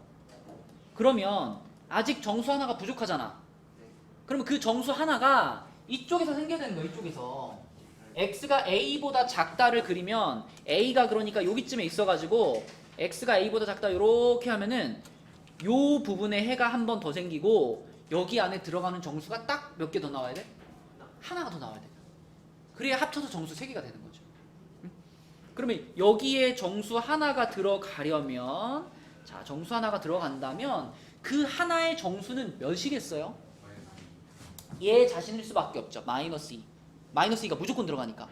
그러면 아직 정수 하나가 부족하잖아. 그러면 그 정수 하나가 이쪽에서 생겨야 되는 거야. 이쪽에서 x가 a보다 작다를 그리면 a가 그러니까 여기쯤에 있어가지고 x가 a보다 작다 이렇게 하면은 요 부분에 해가 한 번 더 생기고 여기 안에 들어가는 정수가 딱 몇 개 더 나와야 돼? 하나가 더 나와야 돼. 그래야 합쳐서 정수 3개가 되는 거죠. 응? 그러면 여기에 정수 하나가 들어가려면 자, 정수 하나가 들어간다면 그 하나의 정수는 몇이겠어요? 얘 자신일 수밖에 없죠. 마이너스 2. 마이너스 2가 무조건 들어가니까.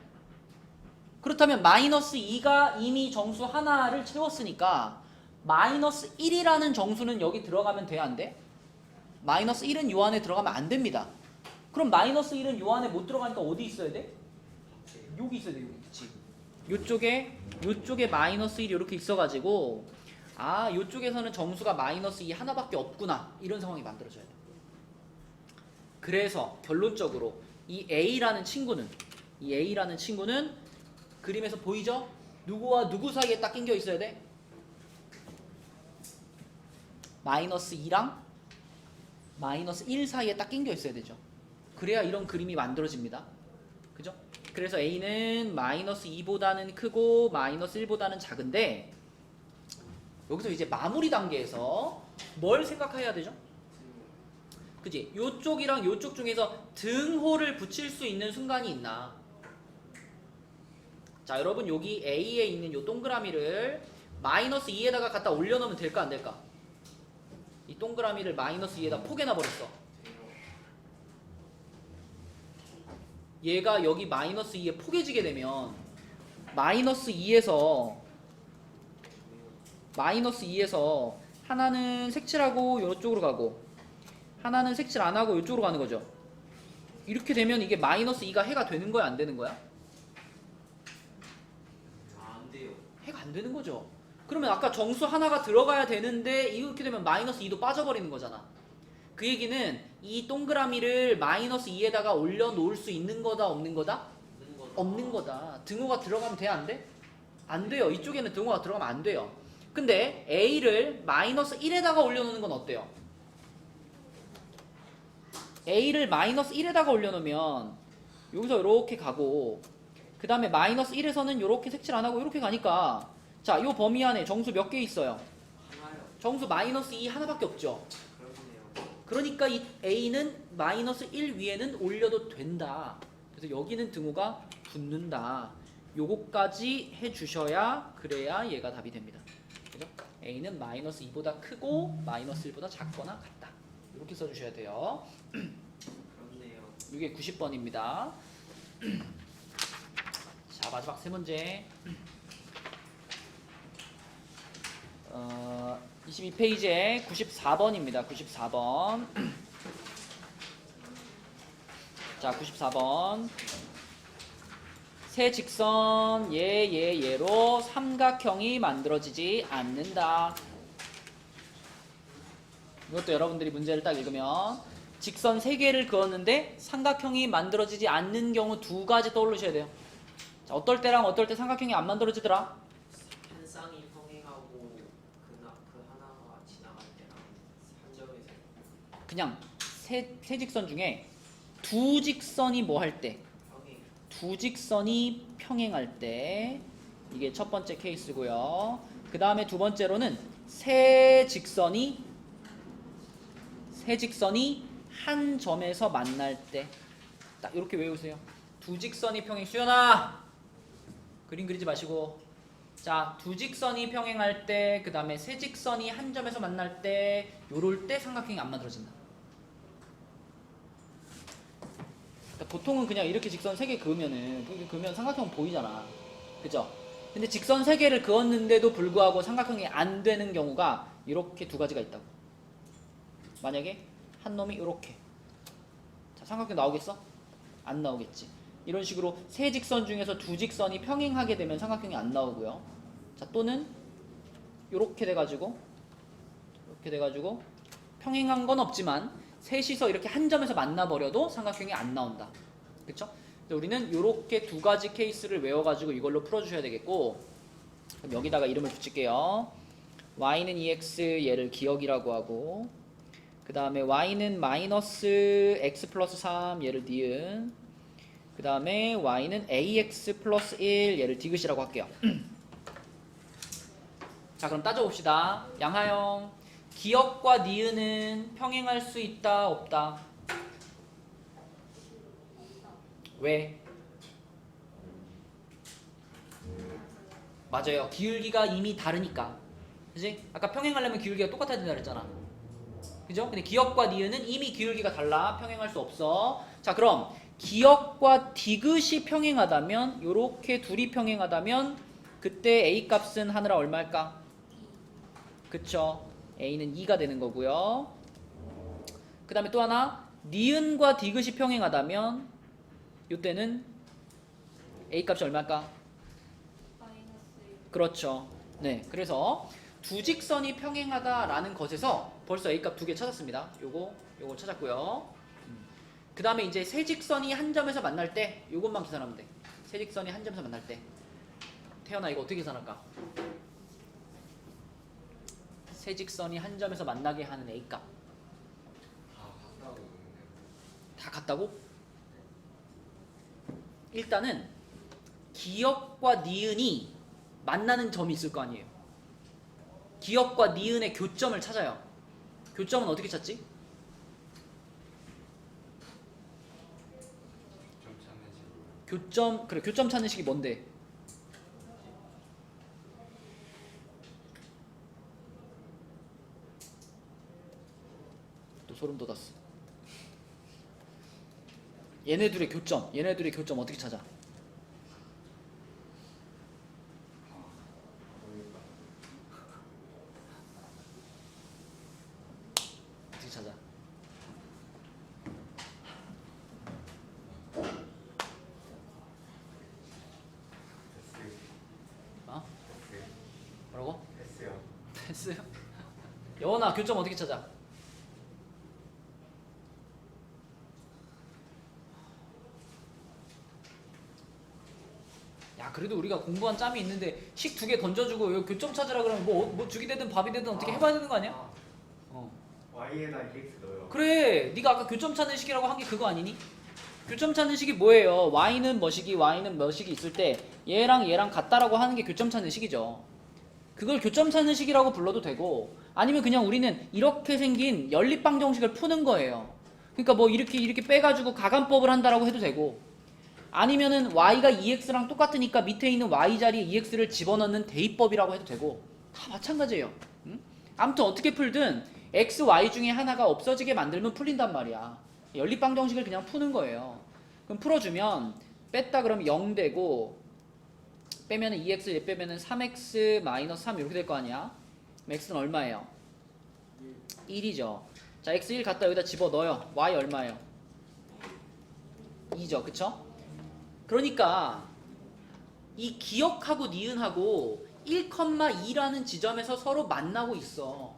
그렇다면 마이너스 2가 이미 정수 하나를 채웠으니까 마이너스 1이라는 정수는 여기 들어가면 돼야 안 돼? 마이너스 1은 요 안에 들어가면 안 됩니다. 그럼 마이너스 1은 요 안에 못 들어가니까 어디 있어야 돼? 여기 있어야 돼. 여기. 그치? 요쪽에 마이너스 1이 이렇게 있어가지고 아, 요쪽에서는 정수가 마이너스 2 하나밖에 없구나. 이런 상황이 만들어져야 돼. 그래서 결론적으로 이 A라는 친구는 그림에서 보이죠? 누구와 누구 사이에 딱 낑겨 있어야 돼? 마이너스 2랑 마이너스 1 사이에 딱 낑겨 있어야 되죠. 그래야 이런 그림이 만들어집니다. 그죠? 그래서 A는 마이너스 2보다는 크고 마이너스 1보다는 작은데 여기서 이제 마무리 단계에서 뭘 생각해야 되죠? 그지? 요쪽이랑 요쪽 중에서 등호를 붙일 수 있는 순간이 있나? 자, 여러분 여기 A에 있는 요 동그라미를 마이너스 2에다가 갖다 올려놓으면 될까 안 될까? 이 동그라미를 마이너스 2에다 포개나 버렸어. 얘가 여기 마이너스 2에 포개지게 되면 마이너스 2에서 하나는 색칠하고 요쪽으로 가고 하나는 색칠 안 하고 요쪽으로 가는 거죠. 이렇게 되면 이게 마이너스 2가 해가 되는 거야 안 되는 거야? 안 돼요. 해가 안 되는 거죠. 그러면 아까 정수 하나가 들어가야 되는데 이렇게 되면 마이너스 2도 빠져버리는 거잖아. 그 얘기는 이 동그라미를 마이너스 2에다가 올려놓을 수 있는 거다 없는 거다? 없는 거다. 등호가 들어가면 돼 안 돼? 안 돼요. 이쪽에는 등호가 들어가면 안 돼요. 근데 A를 마이너스 1에다가 올려놓는 건 어때요? A를 마이너스 1에다가 올려놓으면 여기서 이렇게 가고 그 다음에 마이너스 1에서는 이렇게 색칠 안 하고 이렇게 가니까 자, 요 범위 안에 정수 몇 개 있어요? 하나요. 정수 마이너스 2 하나밖에 없죠. 그러네요. 그러니까 이 A는 마이너스 1 위에는 올려도 된다. 그래서 여기는 등호가 붙는다. 요거까지 해주셔야 그래야 얘가 답이 됩니다. 그죠? A는 마이너스 2보다 크고 마이너스 1보다 작거나 같다. 이렇게 써주셔야 돼요. 그렇네요. 이게 90번입니다. 자, 마지막 세 문제. 22페이지에 94번입니다. 94번. 자, 94번. 세 직선 얘로 삼각형이 만들어지지 않는다. 이것도 여러분들이 문제를 딱 읽으면 직선 3개를 그었는데 삼각형이 만들어지지 않는 경우 2가지 떠올리셔야 돼요. 자, 어떨 때랑 어떨 때 삼각형이 안 만들어지더라? 한 쌍이 평행하고 그 하나가 지나갈 때랑 한 점에서 그냥 세 직선 중에 두 직선이 뭐 할 때? 평행. 두 직선이 평행할 때 이게 첫 번째 케이스고요. 그 다음에 두 번째로는 세 직선이 한 점에서 만날 때 딱 이렇게 외우세요. 두 직선이 평행. 수연아 그림 그리지 마시고. 자, 두 직선이 평행할 때, 그 다음에 세 직선이 한 점에서 만날 때, 요럴 때 삼각형이 안 만들어진다. 그러니까 보통은 그냥 이렇게 직선 3개 그으면은, 그렇게 그으면 삼각형 보이잖아. 그죠? 근데 직선 3개를 그었는데도 불구하고 삼각형이 안 되는 경우가 이렇게 2가지가 있다고. 만약에 한 놈이 이렇게. 자, 삼각형 나오겠어? 안 나오겠지. 이런 식으로 세 직선 중에서 두 직선이 평행하게 되면 삼각형이 안 나오고요. 자, 또는 이렇게 돼가지고 평행한 건 없지만 셋이서 이렇게 한 점에서 만나버려도 삼각형이 안 나온다. 그쵸? 우리는 이렇게 2가지 케이스를 외워가지고 이걸로 풀어주셔야 되겠고, 그럼 여기다가 이름을 붙일게요. y는 EX 얘를 기억이라고 하고, 그 다음에 y는 마이너스 x 플러스 3 얘를 니은, 그 다음에 y는 ax 플러스 1 얘를 디귿이라고 할게요. 자, 그럼 따져봅시다. 양하영, 기억과 니은은 평행할 수 있다 없다? 왜? 맞아요. 기울기가 이미 다르니까. 그지? 아까 평행하려면 기울기가 똑같아야 된다 그랬잖아. 그죠? 근데 기억과 니은은 이미 기울기가 달라. 평행할 수 없어. 자, 그럼 기억과 디귿이 평행하다면, 요렇게 둘이 평행하다면 그때 a 값은 하늘아 얼마일까? 그쵸? a는 2가 되는 거고요. 그 다음에 또 하나, 니은과 디귿이 평행하다면 요때는 a 값이 얼마일까? 그렇죠. 네, 그래서 두 직선이 평행하다라는 것에서 벌써 a 값 2개 찾았습니다. 요거 찾았고요. 그 다음에 이제 세 직선이 한 점에서 만날 때 요것만 계산하면 돼. 세 직선이 한 점에서 만날 때. 태연아 이거 어떻게 계산할까? 세 직선이 한 점에서 만나게 하는 a 값. 다 같다고? 일단은 기억과 니은이 만나는 점이 있을 거 아니에요. 기억과 니은의 교점을 찾아요. 교점은 어떻게 찾지? 교점, 그래, 교점 찾는 식이 뭔데? 또 소름 돋았어. 얘네들의 교점 어떻게 찾아? 어떻게 찾아? 어? 뭐라고? 패스요? 여원아 교점 어떻게 찾아? 야, 그래도 우리가 공부한 짬이 있는데 식 2개 던져주고 여기 교점 찾으라 그러면 뭐 죽이 되든 밥이 되든 어떻게 해봐야 되는 거 아니야? 어. y에다 EX 넣어요. 그래, 네가 아까 교점 찾는 식이라고 한 게 그거 아니니? 교점 찾는 식이 뭐예요? y는 뭐식이 있을 때 얘랑 같다라고 하는 게 교점 찾는 식이죠. 그걸 교점 찾는 식이라고 불러도 되고, 아니면 그냥 우리는 이렇게 생긴 연립방정식을 푸는 거예요. 그러니까 뭐 이렇게 빼가지고 가간법을 한다라고 해도 되고, 아니면은 y가 2x랑 똑같으니까 밑에 있는 y 자리에 2x를 집어넣는 대입법이라고 해도 되고, 다 마찬가지예요. 응? 아무튼 어떻게 풀든 x, y 중에 하나가 없어지게 만들면 풀린단 말이야. 연립방정식을 그냥 푸는 거예요. 그럼 풀어주면 뺐다 그러면 0 되고, 빼면은 2x, 얘 빼면은 3x 마이너스 3 이렇게 될 거 아니야. x는 얼마예요? 1이죠. 자, x1 갖다 여기다 집어넣어요. y 얼마예요? 2죠. 그쵸? 그러니까 이 기억하고 니은하고 1,2라는 지점에서 서로 만나고 있어.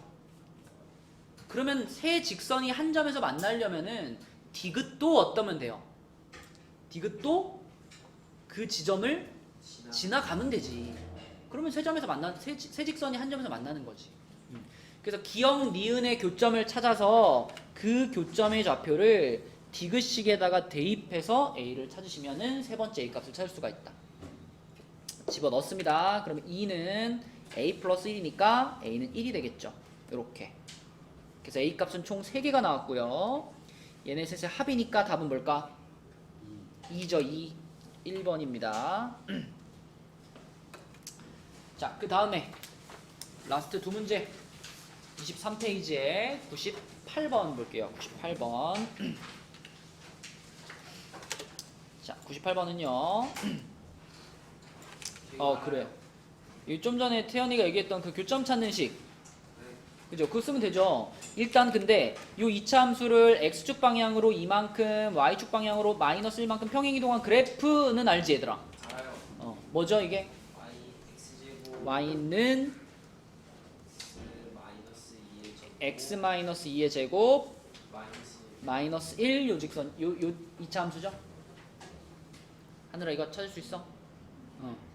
그러면 세 직선이 한 점에서 만나려면은 디귿도 어떠면 돼요? 디귿도 그 지점을 지나가면 되지. 그러면 세 점에서 세 직선이 한 점에서 만나는 거지. 그래서 기억 니은의 교점을 찾아서 그 교점의 좌표를 디귿식에다가 대입해서 A를 찾으시면은 세 번째 A 값을 찾을 수가 있다. 집어넣습니다. 그러면 2는 A 플러스 1이니까 A는 1이 되겠죠. 이렇게. 그래서 A 값은 총 3개가 나왔고요. 얘네 셋의 합이니까 답은 뭘까? 2죠. 2. 1번입니다. 자, 그 다음에 라스트 두 문제 23페이지에 98번 볼게요. 98번. 자, 98번은요. 그래요. 좀 전에 태연이가 얘기했던 그 교점 찾는 식. 그죠? 그거 쓰면 되죠. 일단 근데 요 2차 함수를 x축 방향으로 이만큼, y축 방향으로 마이너스 1만큼 평행 이동한 그래프는 알지 얘들아? 알아요. 뭐죠 이게? y x제곱 y는 마이너스 2의 제곱 x 마이너스 2의 제곱 마이너스 마이너스 1 요직선 요 2차 함수죠? 하늘아 이거 찾을 수 있어?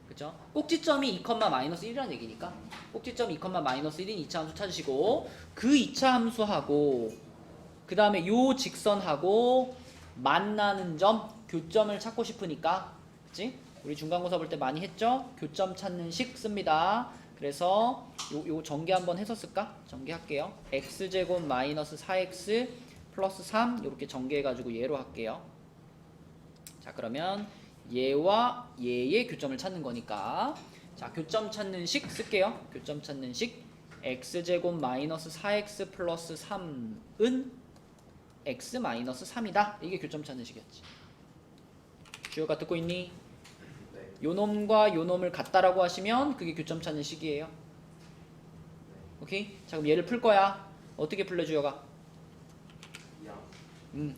그쵸? 꼭지점이 2, 마이너스 1이라는 얘기니까 꼭지점 2, 마이너스 1인 2차 함수 찾으시고 그 2차 함수하고 그 다음에 요 직선하고 만나는 점 교점을 찾고 싶으니까 그치? 우리 중간고사 볼 때 많이 했죠? 교점 찾는 식 씁니다. 그래서 요 전개 한번 했었을까? 전개할게요. x제곱 마이너스 4x 플러스 3 이렇게 전개해가지고 얘로 할게요. 자 그러면 얘와 얘의 교점을 찾는 거니까 자 교점 찾는 식 쓸게요. 교점 찾는 식 x제곱 마이너스 4x 플러스 3은 x 마이너스 3이다. 이게 교점 찾는 식이었지. 주효가 듣고 있니? 네. 요놈과 요놈을 같다라고 하시면 그게 교점 찾는 식이에요. 오케이? 자 그럼 얘를 풀 거야. 어떻게 풀래 주효가?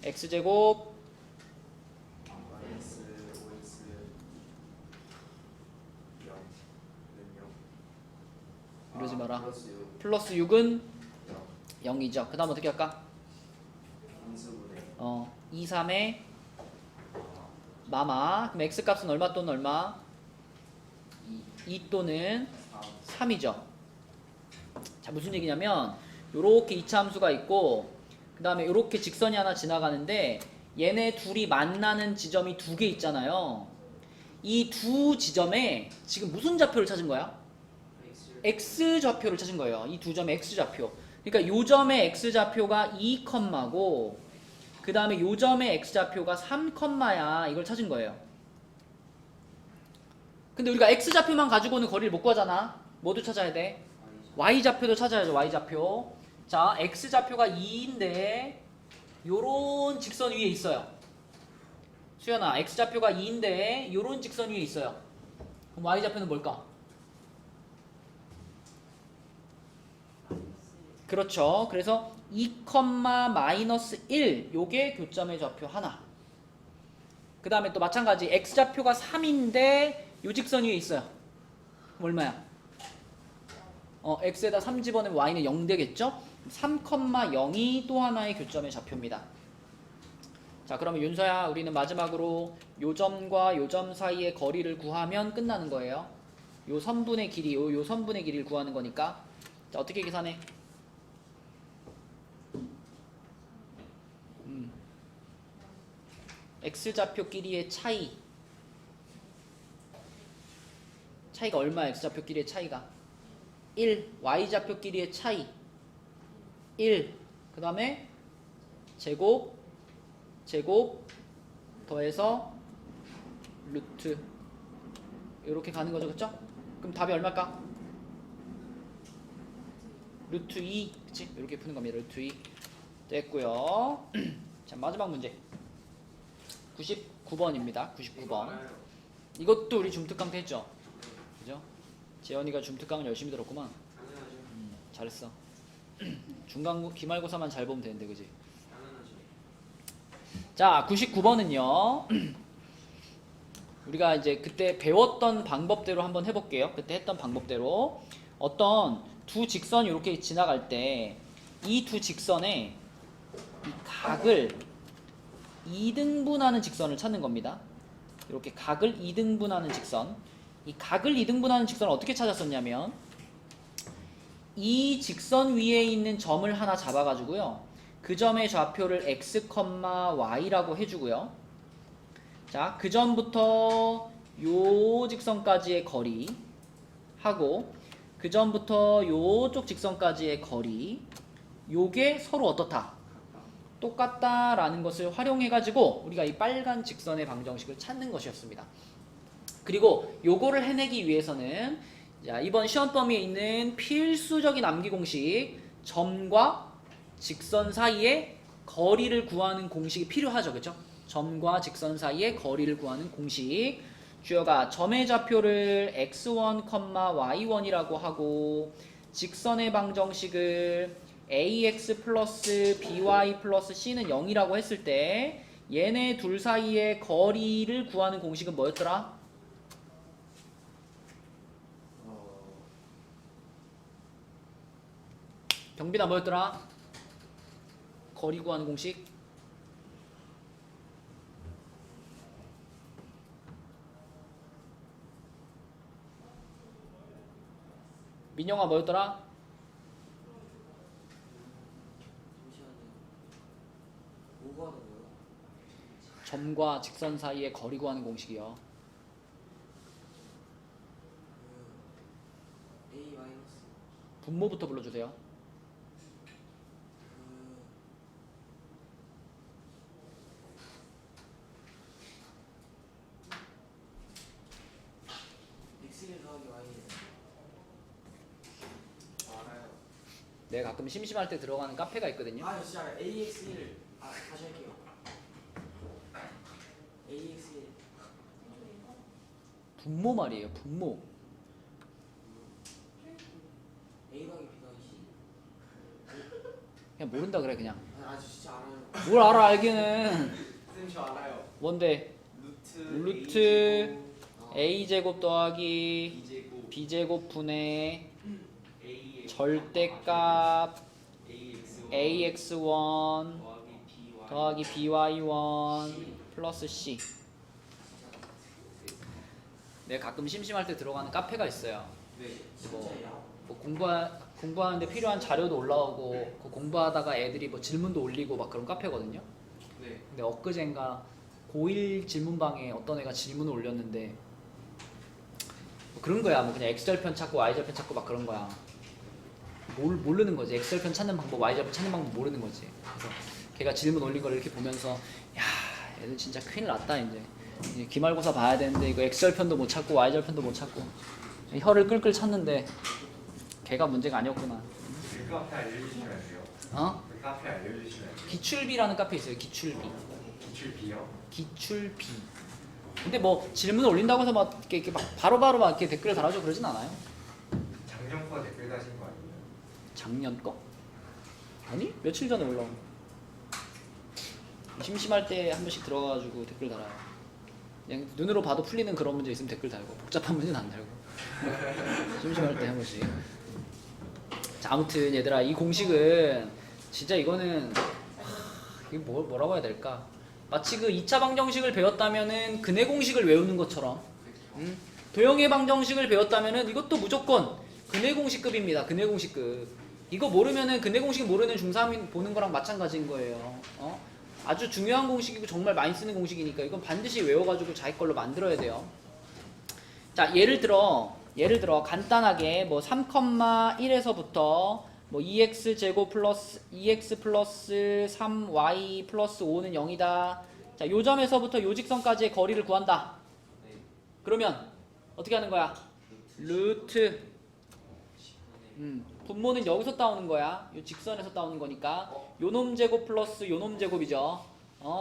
x제곱 마이너스 5x 0는 0 이러지 마라. 플러스 6 플러스 6은 0이죠. 그 다음 어떻게 할까? 인수분해 2, 3에 마마. 그럼 x값은 얼마 또는 얼마? 2 또는 3이죠. 자 무슨 얘기냐면 요렇게 2차 함수가 있고 그 다음에 요렇게 직선이 하나 지나가는데 얘네 둘이 만나는 지점이 2개 있잖아요. 이 두 지점에 지금 무슨 좌표를 찾은 거야? x 좌표를 찾은 거예요. 이 두 점의 x 좌표. 그러니까 요 점의 x 좌표가 2, 고 그 다음에 요 점의 x 좌표가 3, 이걸 찾은 거예요. 근데 우리가 x 좌표만 가지고는 거리를 못 구하잖아. 뭐도 찾아야 돼? y 좌표도 찾아야죠. y 좌표. 자, x 좌표가 2인데 요런 직선 위에 있어요. 수연아, x 좌표가 2인데 요런 직선 위에 있어요. 그럼 y 좌표는 뭘까? 그렇죠. 그래서 2, 마이너스 1 요게 교점의 좌표 하나. 그 다음에 또 마찬가지 x 좌표가 3인데 요 직선 위에 있어요. 그럼 얼마야? x에다 3 집어넣으면 y는 0 되겠죠? 3,0이 또 하나의 교점의 좌표입니다. 자 그러면 윤서야 우리는 마지막으로 요 점과 요 점 사이의 거리를 구하면 끝나는 거예요. 요 선분의 길이 요 선분의 길이를 구하는 거니까 자 어떻게 계산해? x좌표끼리의 차이가 얼마야? x좌표끼리의 차이가 1, y좌표끼리의 차이 1, 그 다음에 제곱 더해서 루트 이렇게 가는 거죠. 그쵸? 그럼 답이 얼마일까? 루트 2 그치? 이렇게 푸는 겁니다. 루트 2 됐고요. 자 마지막 문제 99번입니다. 99번 이것도 우리 줌특강 때 했죠? 그죠? 재현이가 줌특강을 열심히 들었구만. 잘했어. 중간 기말고사만 잘 보면 되는데 그지? 당연하죠. 자 99번은요. 우리가 이제 그때 배웠던 방법대로 한번 해볼게요. 그때 했던 방법대로 어떤 두 직선이 이렇게 지나갈 때 이 두 직선의 이 각을 2등분하는 직선을 찾는 겁니다. 이렇게 각을 2등분하는 직선. 이 각을 2등분하는 직선을 어떻게 찾았었냐면 이 직선 위에 있는 점을 하나 잡아가지고요. 그 점의 좌표를 x, y라고 해주고요. 자, 그 점부터 요 직선까지의 거리 하고 그 점부터 요쪽 직선까지의 거리 요게 서로 어떻다? 똑같다라는 것을 활용해가지고 우리가 이 빨간 직선의 방정식을 찾는 것이었습니다. 그리고 요거를 해내기 위해서는 자, 이번 시험 범위에 있는 필수적인 암기 공식 점과 직선 사이의 거리를 구하는 공식이 필요하죠. 그렇죠? 점과 직선 사이의 거리를 구하는 공식. 주어가 점의 좌표를 x1, y1이라고 하고 직선의 방정식을 ax 플러스 by 플러스 c는 0이라고 했을 때 얘네 둘 사이의 거리를 구하는 공식은 뭐였더라? 경빈아 뭐였더라? 거리 구하는 공식? 민영아 뭐였더라? 잠시만요. 뭐 하는 거예요? 점과 직선 사이의 거리 구하는 공식이요. A 마이너스 분모부터 불러주세요. X1 더하기 Y 알아요. 내가 가끔 심심할 때 들어가는 카페가 있거든요. 아 진짜 AX1 다시 할게요. AX1 분모 말이에요. 분모. A 더하기 B 더하기 C. 그냥 모른다 그래 그냥. 아 진짜 알아요. 뭘 알아 알기는. 쌤 저 알아요. 뭔데? 루트 a 제곱 더하기 B제곱 b 제곱 분의 A의 절대값 AX1 ax1 더하기 BY 더하기 by1 플러스 c. 내가 가끔 심심할 때 들어가는 카페가 있어요. 네. 뭐, 진짜예요? 뭐 공부하는데 필요한 자료도 올라오고 그 공부하다가 애들이 뭐 질문도 올리고 막 그런 카페거든요. 네. 근데 엊그젠가 고1 질문방에 어떤 애가 질문을 올렸는데 뭐 그런 거야. 뭐 그냥 x절편 찾고 y절편 찾고 막 그런 거야. 모르는 거지. x절편 찾는 방법, y절편 찾는 방법 모르는 거지. 그래서 걔가 질문 올린 걸 이렇게 보면서 야, 애들 진짜 큰일 났다 이제 기말고사 봐야 되는데 이거 x절편도 못 찾고 y절편도 못 찾고 혀를 끌끌 찾는데 걔가 문제가 아니었구나. 그 카페 알려주시면 안 돼요? 어? 그 카페 알려주시면 안 돼요? 기출비라는 카페 있어요. 기출비. 기출 B요? 기출비. 근데 뭐 질문을 올린다고 해서 막 이렇게 막 바로바로 막 이렇게 댓글을 달아줘 그러진 않아요. 작년 거 댓글 다신 거 아니에요? 작년 거? 아니? 며칠 전에 올라온 거. 심심할 때 한 번씩 들어가가지고 댓글 달아요. 그냥 눈으로 봐도 풀리는 그런 문제 있으면 댓글 달고 복잡한 문제는 안 달고 심심할 때 한 번씩. 자, 아무튼 얘들아 이 공식은 진짜 이거는 이게 뭐라고 해야 될까? 마치 그 2차 방정식을 배웠다면은 근해 공식을 외우는 것처럼 도형의 방정식을 배웠다면은 이것도 무조건 근해 공식급입니다. 근해 공식급. 이거 모르면은 근해 공식 모르는 중3이 보는 거랑 마찬가지인 거예요. 아주 중요한 공식이고 정말 많이 쓰는 공식이니까 이건 반드시 외워가지고 자기 걸로 만들어야 돼요. 자, 예를 들어 간단하게 뭐 3,1에서부터 뭐 2x 제곱 플러스 2x 플러스 3y 플러스 5는 0이다. 자, 요 점에서부터 요 직선까지의 거리를 구한다. 그러면 어떻게 하는 거야? 루트. 분모는 여기서 따오는 거야. 요 직선에서 따오는 거니까 요놈 제곱 플러스 요놈 제곱이죠.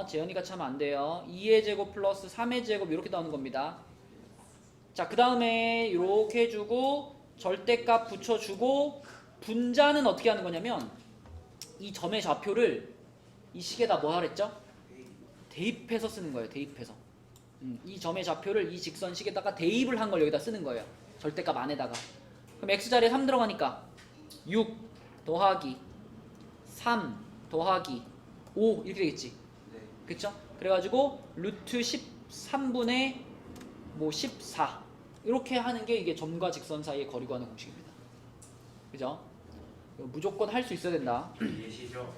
재현이가 참 안 돼요. 2의 제곱 플러스 3의 제곱 이렇게 따오는 겁니다. 자, 그 다음에 이렇게 해주고 절대값 붙여주고 분자는 어떻게 하는 거냐면 이 점의 좌표를 이 식에다 뭐 하랬죠? 대입해서 쓰는 거예요. 대입해서. 이 점의 좌표를 이 직선식에다가 대입을 한 걸 여기다 쓰는 거예요. 절대값 안에다가. 그럼 x자리에 3 들어가니까 6 더하기 3 더하기 5 이렇게 되겠지. 네. 그쵸? 그래가지고 루트 13분의 뭐 14 이렇게 하는 게 이게 점과 직선 사이의 거리 구하는 공식입니다. 그죠? 이거 무조건 할 수 있어야 된다. 예시죠?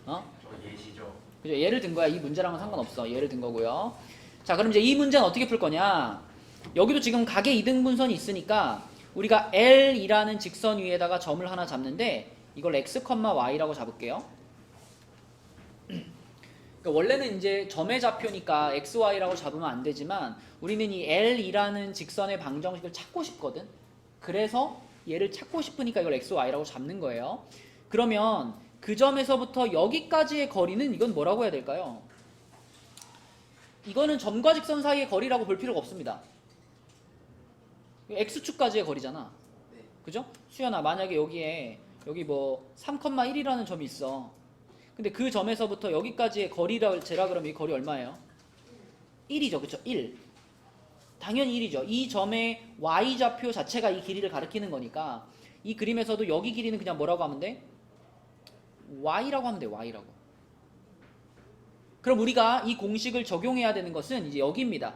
어? 저 예시죠? 그죠? 예를 든 거야. 이 문제랑은 상관없어. 예를 든 거고요. 자, 그럼 이제 이 문제는 어떻게 풀 거냐? 여기도 지금 각의 이등분선이 있으니까 우리가 L이라는 직선 위에다가 점을 하나 잡는데 이걸 x, y라고 잡을게요. 그러니까 원래는 이제 점의 좌표니까 x, y라고 잡으면 안 되지만 우리는 이 L이라는 직선의 방정식을 찾고 싶거든. 그래서 얘를 찾고 싶으니까 이걸 x, y라고 잡는 거예요. 그러면 그 점에서부터 여기까지의 거리는 이건 뭐라고 해야 될까요? 이거는 점과 직선 사이의 거리라고 볼 필요가 없습니다. x축까지의 거리잖아. 네. 그죠? 수연아, 만약에 여기 뭐 3,1이라는 점이 있어. 근데 그 점에서부터 여기까지의 거리라 재라 그러면 이 거리 얼마예요? 1이죠. 그쵸? 1. 당연히 1이죠. 이 점의 y좌표 자체가 이 길이를 가리키는 거니까 이 그림에서도 여기 길이는 그냥 뭐라고 하면 돼? y라고 하면 돼. y라고. 그럼 우리가 이 공식을 적용해야 되는 것은 이제 여기입니다.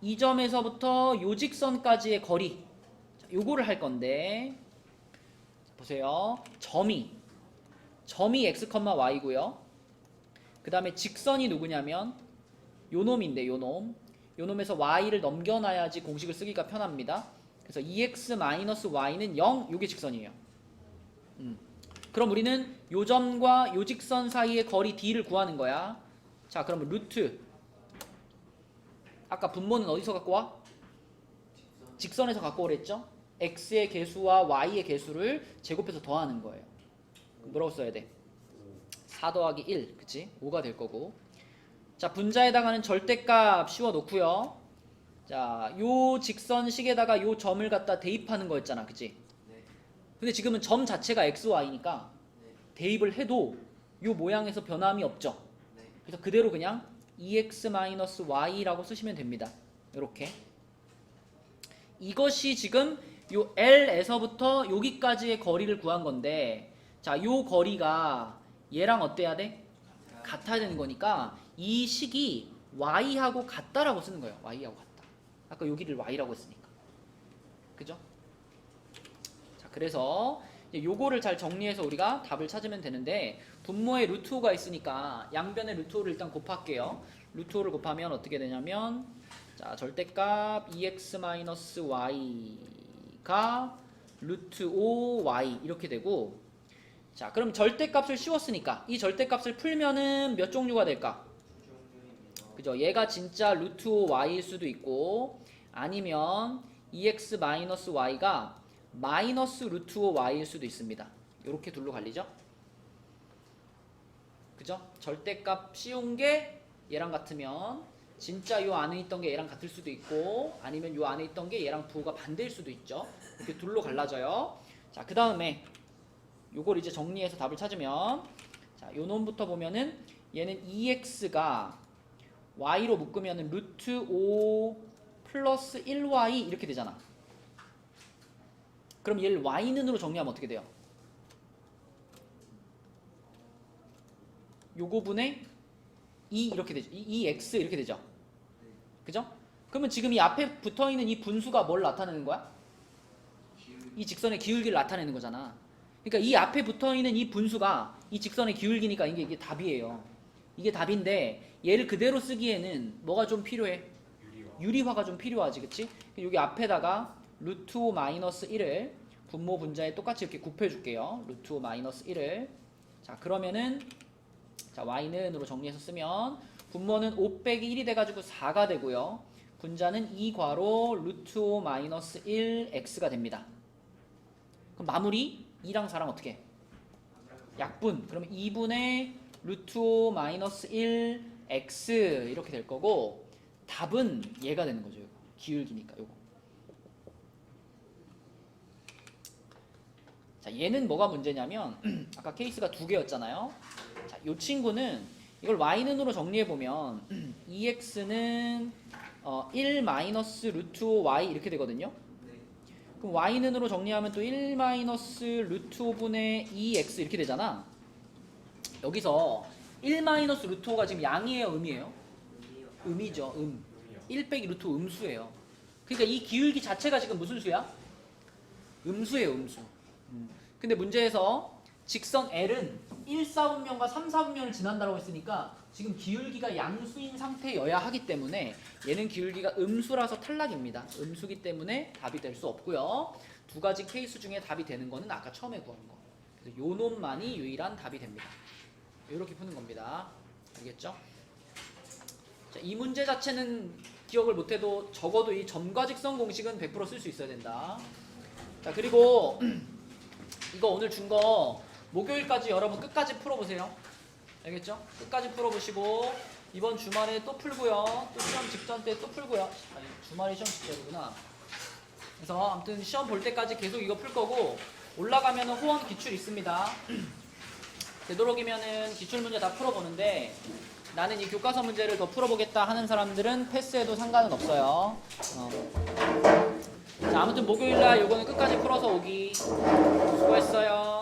이 점에서부터 요 직선까지의 거리. 자, 요거를 할 건데 보세요. 점이 x, y고요. 그 다음에 직선이 누구냐면 요 놈인데 요 놈에서 y를 넘겨놔야지 공식을 쓰기가 편합니다. 그래서 2x-y는 0, 요게 직선이에요. 그럼 우리는 요 점과 요 직선 사이의 거리 d를 구하는 거야. 자, 그러면 루트 아까 분모는 어디서 갖고 와? 직선에서 갖고 오랬죠? x의 개수와 y의 개수를 제곱해서 더하는 거예요. 그럼 뭐라고 써야 돼? 4 더하기 1, 그치? 5가 될 거고. 자, 분자에 해당하는 절대값 씌워 놓고요. 자, 요 직선식에다가 요 점을 갖다 대입하는 거였잖아, 그치? 네. 근데 지금은 점 자체가 x, y니까 네. 대입을 해도 요 모양에서 변함이 없죠. 네. 그래서 그대로 그냥 2x-y라고 쓰시면 됩니다. 이렇게. 이것이 지금 요 L에서부터 여기까지의 거리를 구한 건데, 자, 요 거리가 얘랑 어때야 돼? 같아야 되는 거니까 이 식이 y하고 같다라고 쓰는 거예요. y하고 같다. 아까 여기를 y라고 했으니까. 그죠? 자, 그래서 이제 요거를 잘 정리해서 우리가 답을 찾으면 되는데 분모에 루트 5가 있으니까 양변에 루트 5를 일단 곱할게요. 루트 5를 곱하면 어떻게 되냐면 자, 절대값 2x-y가 루트 5y 이렇게 되고, 자, 그럼 절대값을 씌웠으니까 이 절대값을 풀면은 몇 종류가 될까? 종류입니다. 그죠? 얘가 진짜 루트 5y일 수도 있고 아니면 2x-y가 마이너스 루트 5y일 수도 있습니다. 이렇게 둘로 갈리죠? 그죠? 절대값 씌운 게 얘랑 같으면 진짜 요 안에 있던 게 얘랑 같을 수도 있고 아니면 요 안에 있던 게 얘랑 부호가 반대일 수도 있죠. 이렇게 둘로 갈라져요. 자, 그 다음에 요걸 이제 정리해서 답을 찾으면, 자, 요 놈부터 보면은 얘는 2x가 y로 묶으면은 루트 5 플러스 1y 이렇게 되잖아. 그럼 얘를 y는으로 정리하면 어떻게 돼요? 요거 분의 2 이렇게 되죠. 2x 이렇게 되죠. 그죠? 그러면 지금 이 앞에 붙어있는 이 분수가 뭘 나타내는 거야? 이 직선의 기울기를 나타내는 거잖아. 그러니까 이 앞에 붙어있는 이 분수가 이 직선의 기울기니까 이게 답이에요. 이게 답인데 얘를 그대로 쓰기에는 뭐가 좀 필요해? 유리화가 좀 필요하지, 그치? 여기 앞에다가 루트 5 마이너스 1을 분모 분자에 똑같이 이렇게 곱해줄게요. 루트 5 마이너스 1을. 자, 그러면은 자, y는으로 정리해서 쓰면 분모는 5 빼기 1이 돼가지고 4가 되고요. 분자는 2괄호 루트 5 마이너스 1x가 됩니다. 그럼 마무리 2랑 4랑 어떻게 해? 약분. 그러면 2분의 루트 5 마이너스 1x 이렇게 될 거고 답은 얘가 되는 거죠. 요거. 기울기니까 요거. 자, 얘는 뭐가 문제냐면 아까 케이스가 두 개였잖아요. 자, 이 친구는 이걸 y는으로 정리해 보면 2x는 1 마이너스 루트 5 y 이렇게 되거든요. 네. 그럼 y는으로 정리하면 또 1 마이너스 루트 5분의 2x 이렇게 되잖아. 여기서 1 마이너스 루트 5가 지금 양이에요, 음이에요? 의미요. 음이죠, 음. 음이요. 1 빼기 루트 음수예요. 그러니까 이 기울기 자체가 지금 무슨 수야? 음수예요, 음수. 근데 문제에서 직선 L은 1, 4분면과 3, 4분면을 지난다고 했으니까 지금 기울기가 양수인 상태여야 하기 때문에 얘는 기울기가 음수라서 탈락입니다. 음수기 때문에 답이 될 수 없고요. 두 가지 케이스 중에 답이 되는 거는 아까 처음에 구한 거. 그래서 요 놈만이 유일한 답이 됩니다. 이렇게 푸는 겁니다. 알겠죠? 자, 이 문제 자체는 기억을 못해도 적어도 이 점과 직선 공식은 100% 쓸 수 있어야 된다. 자, 그리고 이거 오늘 준 거 목요일까지 여러분 끝까지 풀어보세요. 알겠죠? 끝까지 풀어보시고 이번 주말에 또 풀고요. 또 시험 직전 때 또 풀고요. 아니, 주말에 시험 직전이구나. 그래서 아무튼 시험 볼 때까지 계속 이거 풀 거고 올라가면은 호원 기출 있습니다. 되도록이면은 기출 문제 다 풀어보는데 나는 이 교과서 문제를 더 풀어보겠다 하는 사람들은 패스해도 상관은 없어요. 자, 아무튼 목요일날 요거는 끝까지 풀어서 오기. 수고했어요.